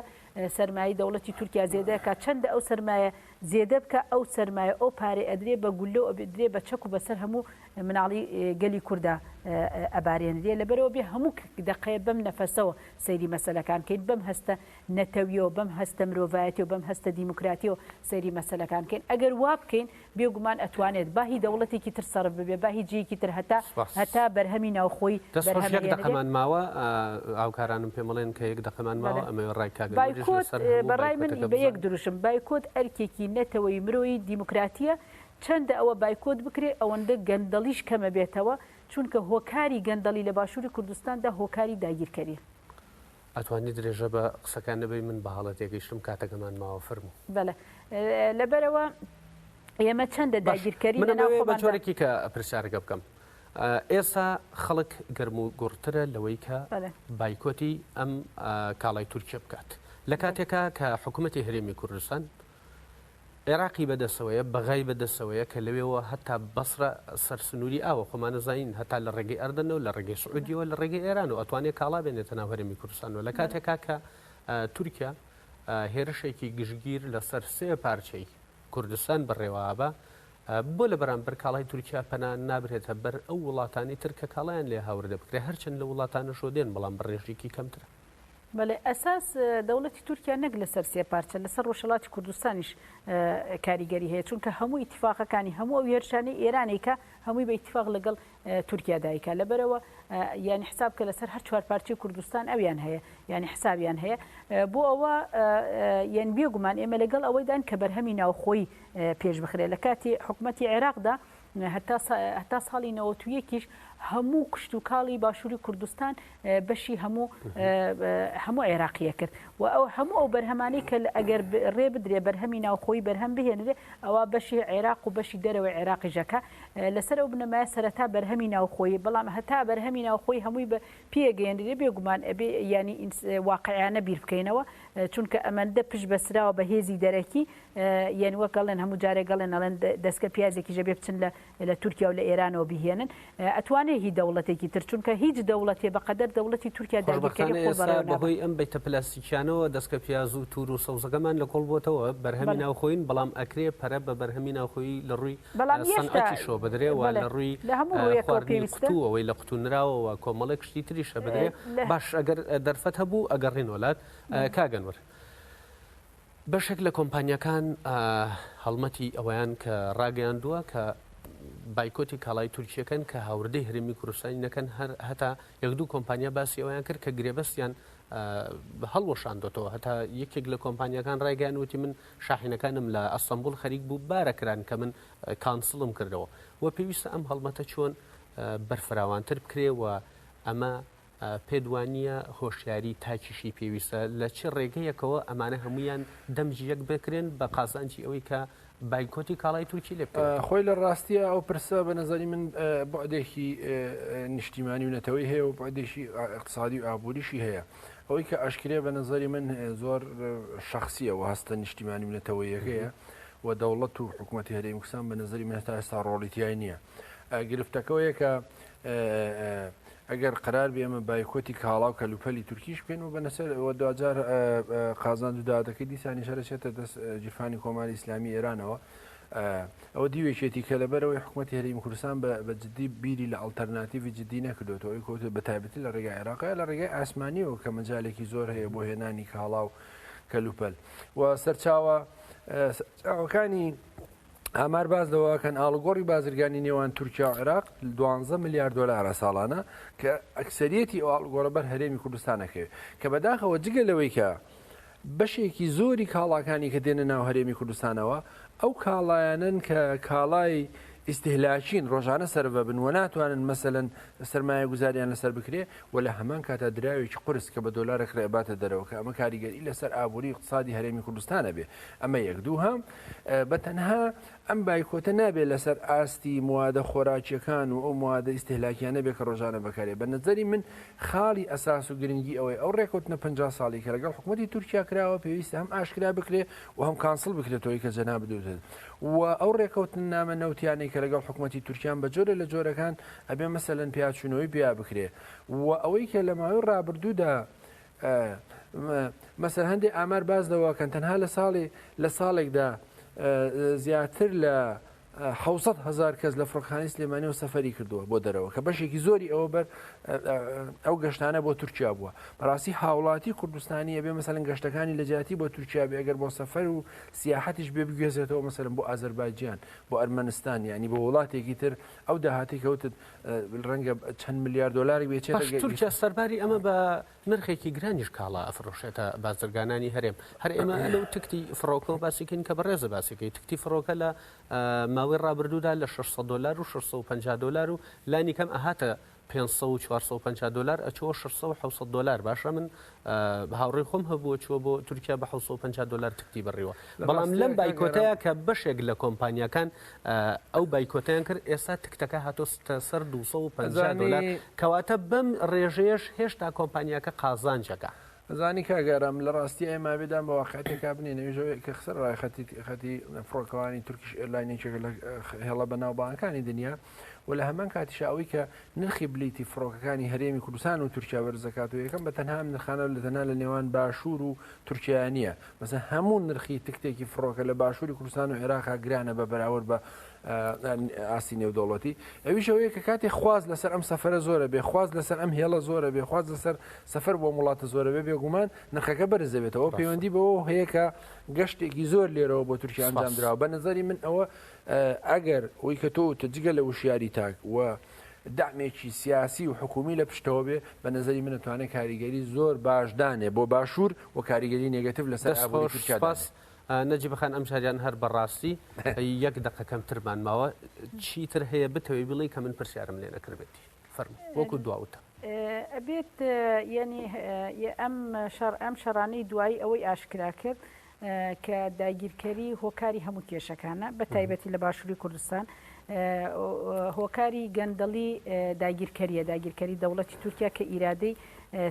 سەرمایی دەوڵەتی تورکیا زێدەکە چەندە ئەو سەرمایە زێدە بکە ئەو سەرمایە ئەو پارێ ئەدرێ بە گولە و درێ بە چەک و بەسەر هەموو مناڵی گەلی کووردا ئەبارێنرێ لەبەرەوە بێ هەموو دقەیە بەم نەفەسەوە سەیری مەسەلەکان کەین بەم هەستە نەتەویەوە بەم هەستە مرۆڤایەتی و بەم هەستە دیموکراتی و سەیری مەسەلەکان کەین ئەگەر وا بکەین بێگومان ئەتوانێت باهی دەوڵەتێکی تر سەرف ببێ باهی جێکی تر هەتا بەرهەمی ناوخۆی دەقەمان ماوە ئاوکارانم پێ مەڵێن کە یەک دەقەمان ماوە ئەمە ڕایکاگەر بایکۆت بەڕای من بە یەک دروشم بایکۆت ئەرکێکی نەتەوەی مرۆیی دیموکراتیە چەندە ئەوە بایکۆت بکرێ ئەوەندە گەندەڵیش کەمە بێتەوە چونکە هۆکاری گەندەڵی لە باشووری کوردستاندا هۆکاری داگیرکەری ئەتوانی درێژە بە قسەکان نەبێ من بە حاڵەت یەگەیشتم کاتەکەمان ماوە فەرموو بەڵێ لەبەرەوە ئێمە چەندە داگیرکەری بە جۆرێکی کە پرسیارەکە بکەم ئێستا خەڵک گەرم و گوڕترە لەوەی کە بایکۆتی ئەم کاڵای تورکیا بکات لە کاتێکا کە حکوومەتی هەرێمی کوردستان عێراقی بەدەسەوەیە بەغای بەدەسەوەیە کە لەوێەوە هەتا بەسرە سەرسنووری ئاوە خۆمانەزانین هەتا لە ڕێگەی ئەردنەوە لە ڕێگەی سعودیەوە لە ڕێگەی ئێران و ئەتوانێت کاڵا بێنێتە ناو هەرێمی کوردستانەوە لە کاتێکا کە تورکیا هێرشێکی گشتگیر لەسەر سێ پارچەی کوردستان بەڕێوابە بۆ لە بەرامبەر کاڵای تورکیا پەنا نابرێتە بەر ئەو وڵاتانی تر کە کاڵیان لێ هاوردە بکرێت هەرچەند لە وڵاتانە شۆدێن بەڵام بەڕێژێکی کەمترە. بەڵێ ئەساس دەوڵەتی تورکیا نەک لەسەر سێ پارچە لەسەر ڕۆژهەڵاتی کوردستانیش کاریگەری هەیە چونکە هەموو ئیتیفاقەکانی هەموو ئەو هێرشانەی ئێرانێکە هەمووی بە ئیتیفاق لەگەڵ تورکیادایکە لەبەرەوە یانی حساب کە لەسەر هەر چوار پارچەی کوردستان ئەویان هەیە یانی حسابیان هەیە بۆ ئەوە یان بێگومان ئێمە لەگەڵ ئەوەیدان کە بەرهەمی ناوخۆی پێش بخرێ لە کاتی حکوومەتی عێراقدا هەتا ساڵی 91 هەموو کشت و کاڵی باشووری کوردستان بەشی هەموو عێراقیە کرد و ئەو هەموو ئەو بەرهەمانەی کە ئەگەر ڕێ بدرێ بەرهەمی ناوخۆی بەرهەم بهێنرێ ئەوە بەشی عێراق و بەشی دەرەوەی عێراقی ژەکە لەسەر ئەو بنەمایە سەرەتا بەرهەمی ناوخۆی بەڵام هەتا بەرهەمی ناوخۆی هەمووی بە پێگەێنرێ بێگومان ئەبێ ینی واقعیانە بیر بکەینەوە چونکە ئەمەندە پشت بەسراوە بە هێزی دەرەکی یعنی وەگەڵێن هەموو جارێک گەڵێن ئەڵێن دەستکە پیازێکی ژەبێ بچن لە تورکیا و لە ئێرانەوە بهێنن ئەتوانێت هی دەوڵەتێکی تر چونکە هیچ دەوڵەتێ بەقەدەر دەوڵەتی تورکیا داگیرکردبەوەی ئەم بەیتە پلاستیکیانەوە دەستکە پیاز و تور و سەوزەکەمان لە کۆڵ بۆتەوە بەرهەمی ناوخۆین بەڵام ئەکرێ پەرە بە بەرهەمی ناوخۆی لە ڕووی سەنعەتی شۆ بدرێەوە لە ڕووی خواردنی قوتووەوەی لە قوتونراوەوە کۆمەڵێک شتی تریشە بدرێ باش ئەگەر دەرفەت هەبوو ئەگەڕین وڵات کاگەنوەر بەشێک لە کۆمپانیەکان هەڵمەتی ئەوەیان کە ڕاگەیاندووە کە بایکۆتی کاڵای تورکیەکەن کە هاوردەی هەرێمی کوردستانی نەکەن هەتا یەک دوو کۆمپانیا باسی ئەویان کرد کە گرێبەستیان هەڵوەشاندۆتەوە هەتا یەکێک لە کۆمپانیەکان ڕایگەیان وتی من شاحینەکانم لە ئەستەمبول خەریک بوو بارەکران کە من کانسڵم کردەوە و پێویستە ئەم هەڵمەتە چۆن بەرفراوانتر بکرێەوە ئەمە پێدوانیە هۆشیاری تاکیشی پێویستە لە چه ڕێگەیەکەوە ئەمانە هەمویان دەمجی یەک بکرێن بە قازانجی ئەوەی کە بایکۆتی کاڵای تورکی لێ خۆی لە ڕاستیە ئەو پرسە بە نەزانی من بۆدێکی نیشتیمانی و نەتەوەی هەیە و بۆدێکی اقتصادی و ئابووریشی هەیە ئەوەی کە ئەشکرێ بە نەزاری من زۆر شخصیە و هەستە نیشتیمانی و نەتەوەیەکەیە و دەوڵەت و حکوومەتی هەرێمی کوردستان بە نەزاری من هێستا ئێستا ڕۆڵیتیای نییە گرفتەکەوەیە کە ئەگەر قرار بێمە بایکۆتی کاڵا و کەلوپەلی تورکیش بکەین و بەنەسەر دوجار قازان دوودادەکەی دیسانی شەرەچێتە دەست جیرفانی کۆماری ئیسلامی ئێرانەوە ئەوە دیوێشێتی کە لەبەرەوەی حکوومەتی هەرێمی کوردستان بە جددی بیری لە ئەڵتەرناتیڤی جددی نەکردوەوەی کۆتە بە تایبەتی لە ڕێگای عێراقی لە ڕێگای ئاسمانیەوە کە مەجالێکی زۆر هەیە بۆ هێنانی کاڵا و کەلوپەل و سەرچاوەکانی ئامار باز دەواکەن ئاڵگۆڕی بازرگانی نێوان تورکیا و عێراق 12 میلیارد دلار ساڵانە کە ئەکسەریەتی ئەو ئاڵگۆڕە بەر هەرێمی کوردستانەکەوێت کە بەداخەوە جگە لەوەی کە بەشێکی زۆری کاڵاکانی کە دێنە ناو هەرێمی کوردستانەوە ئەو کاڵایانن کە کاڵای ئیستهلاکین ڕۆژانە سەربە بن و ناتوانن مەسەلەن سەرمایە گوزاریان لەسەر بکرێ و لە هەمان کاتە دراوێکی قرس کە بە دۆلارێک ڕێباتە دەرەوە کە ئەمە کاریگەری لەسەر ئابووری اقتصادی هەرێمی کوردستانە بێ ئەمە یەک دوو هەم بە تەنها ئەم بایکۆتە نابێت لەسەر ئاستی موادە خۆراکیەکان و ئەو موادە ئیستهلاکیانە بێ کە ڕۆژانە بەکارێ بە نەزەری من خاڵی ئەساس و گرنگی ئەوەی ئەو ڕێکوتنە 50 ساڵی کە لەگەڵ حکوومەتی تورکیا کراوە پێویستە هەم ئاشکرا بکرێ و هەم کانسڵ بکرێتەوەی کە جەنا بدوێت و ئەو ڕێکەوتن نامە نەوتیانەی کە لەگەڵ حکوومەتی تورکیان بە جۆرە لە جۆرەکان ئەبێ مەسەلەن پیاچوونەوەی پیا بکرێ و ئەوەی کە لە ماوەی ڕابردوودا مەسەر هەندێک ئامار باز دەواکەن تەنها لە ساڵێکدا زیاتر لە 600,000 کەس لە فڕۆکخانەی سلێمانیەوە سەفەری کردووە بۆ دەرەوە کە بەشێکی زۆری ئەوە بەر ئەو گەشتانە بۆ تورکیا بووە بەڕاستی هاوڵاتی کوردستانی ئەبێ مەسەلەن گەشتەکانی لە جیاتی بۆ تورکیا بێ ئەگەر بۆ سەفەر و سیاحەتیش بێ بگوێزێتەوە مەسەلەن بۆ ئازەربایجان بۆ ئەرمەنستان ینی بۆ وڵاتێکی تر ئەو داهاتی کەوتت ڕەنگە چەند میلیارد دلاری بێچێت تورکیا سەرباری ئەمە بە نرخێکی گرانیش کاڵا ئەفرۆشێتە بازرگانانی هەرێم هەر ئێمە لەو تکتی فڕۆکە و باسیکەین کە بەڕێزە باسیەکەی تکتی فڕۆکە لە ماوەی ڕابردوودا لە 600 دلار و 650 دلار و لانی کەم ئەهاتە 500 و 450 دلار ئەچەوە 600 و 700 دلار باشە من هاوڕێی خۆم هەبووە چوە بۆ تورکیا بە 750 دلار تکتی بڕیوە بەڵام لەم بایکۆتەیە کە بەشێک لە کۆمپانیەکان ئەو بایکۆتیان کرد ئێستا تکتەکە هاتۆستە سەر 250 دلار کەواتە بەم ڕێژەیەش هێشتا کۆمپانیەکە قازانجەکە زانی کاگەرم لە ڕاستی ئێمە بێدام بە واقعەتێکا بنێنەویژەوەی کە خسەر ڕای خەتی فڕۆکەوانی تورکیش ئێرلاینێکێک لە هێڵە بەناوبانەکانی دنیا و لە هەمان کاتیش ئەوەی کە نرخی بلیتی فڕۆکەکانی هەرێمی کوردستان و تورکیا بەرزەکات و یەکەم بە تەنها نرخانە لە تەنها لە نێوان باشوور و تورکیا نیە مەسەن هەموو نرخی تکتێکی فڕۆکە لە باشووری کوردستان و عێراقا گرانە بە بەراورد بە ئاسی نێودوڵەتی ئەویشەوەیە کە کاتێک خواز لەسەر ئەم سەفرە زۆرە بێ خواز لەسەر ئەم هێڵە زۆرە بێ خواز لەسەر سەفەر بۆ وڵاتە زۆرە بێ بێگومان نرخەکە بەرزەبێتەوە پەیوەندی بەوە هەیە کە گەشتێکی زۆر لێرەوە بۆ تورکیا ئەنجام درراوە بە نظری من ئەوە ئەگەر ئەوی کە تۆ تجگە لە وشیاری تاک و دامێکی سیاسی و حکومی لە پشتەوە بێ بە نظری من دەتوانێت کاریگەری زۆر باشدانێ بۆ باشوور و کاریگەری نێگەتیڤ لەسەر ئابووری تورکیا نەجی بخان ئەم جاریان هەر بەڕاستی یەک دقەکەم ترمان ماوە چیتر هەیە بتەوەی بڵێ کە من پرسیارم لێ نەکردێتی فەرموو وەکو دواوتە ئەبێت ینی ئەم شەڕانەی دوایی ئەوەی ئاشکرا کرد کە داگیرکەری هۆکاری هەموو کێشەکانە بە تایبەتی لە باشووری کوردستان هۆکاری گەندەڵی داگیرکەری دەوڵەتی تورکیا کە ئیرادەی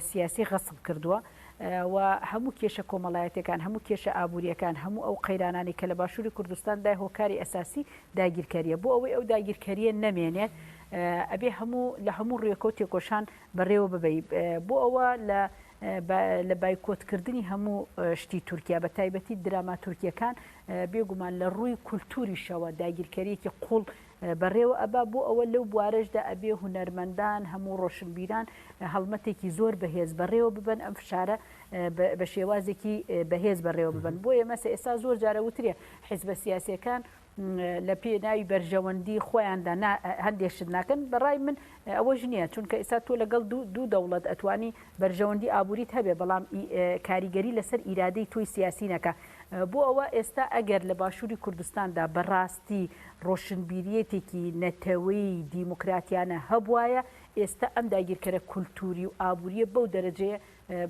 سیاسی غەسب کردووە و هەموو کێشە کۆمەڵایەتەکان هەموو کێشە ئابوووریەکان هەموو ئەو قەیرانانی کە لە باشووری کوردستاندا هۆکاری ئەساسی داگیرکەریە بۆ ئەوەی ئەو داگیرکەریە نەمێنێت ئەبێ لە هەموو ڕێکۆ تێکۆشان بەڕێوە ببەی بۆ ئەوە لە بایکۆتکردنی هەموو شتی تورکیا بە تایبەتی دراما تورکیەکان بێگومان لە ڕووی کولتوریشەوە داگیرکەریەکی قوڵ بەڕێوە ئەبا بۆ ئەوە لەو بوارەشدا ئەبێ هونەرمەندان هەموو ڕۆشنبیران هەڵمەتێکی زۆر بەهێز بەڕێوە ببن ئەم فشارە بە شێوازێکی بەهێز بەڕێوە ببن بۆیە مەسە ئێستا زۆر جارە وترێ حیزبە سیاسیەکان لە پێناوی بەرژەوەندی خۆیاندا هەندێشت ناکەن بەڕای من ئەوەش نییە چونکە ئێستا تۆ لەگەڵ دوو دەوڵەت ئەتوانی بەرژەوەندی ئابووریت هەبێ بەڵام کاریگەری لەسەر ئیرادەی تۆی سیاسی نەکە بۆ ئەوە ئێستا ئەگەر لە باشووری کوردستاندا بەڕاستی ڕۆشنبیریەتێکی نەتەوەی دیموکراتیانە هەبوایە ئێستا ئەم داگیرکەرە کولتوری و ئابووریە بەو دەرەجەیە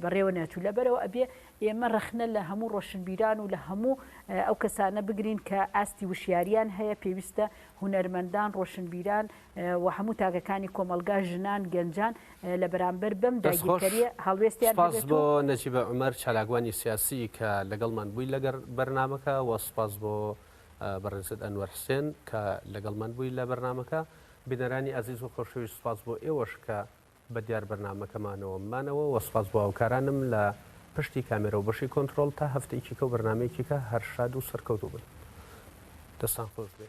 بەڕێوە نەچوو لەبەرەوە ئەبێ ئێمە ڕەخنە لە هەموو ڕۆشنبیران و لە هەموو ئەو کەسانە بگرین کە ئاستی وشیاریان هەیە پێویستە هونەرمەندان ڕۆشنبیران و هەموو تاگەکانی کۆمەلگا ژنان گەنجان لە بەرامبەر بەم داگیرکەریە هەڵوێستیان بۆ نەجیبە عومەر چالاکوانی سیاسی کە لەگەڵمان بووی لەگەر بەرنامەکە و سپاس بۆ بەڕێزت ئەنوەر حوسێن کە لەگەڵمان بووی لە بەرنامەکە بینەرانی عەزیز و خۆشەویست سپاس بۆ ئێوەش کە بە دیار بەرنامەکەمانەوە مانەوە و سپاس بۆ هاوکارانم لە پشتی کامێرە و بەشی کۆنتڕۆڵ تا هەفتەیەکی کە و بەرنامەیەکی کە هەر شاد و سەرکەوتوو بن دەستان خۆش بێ.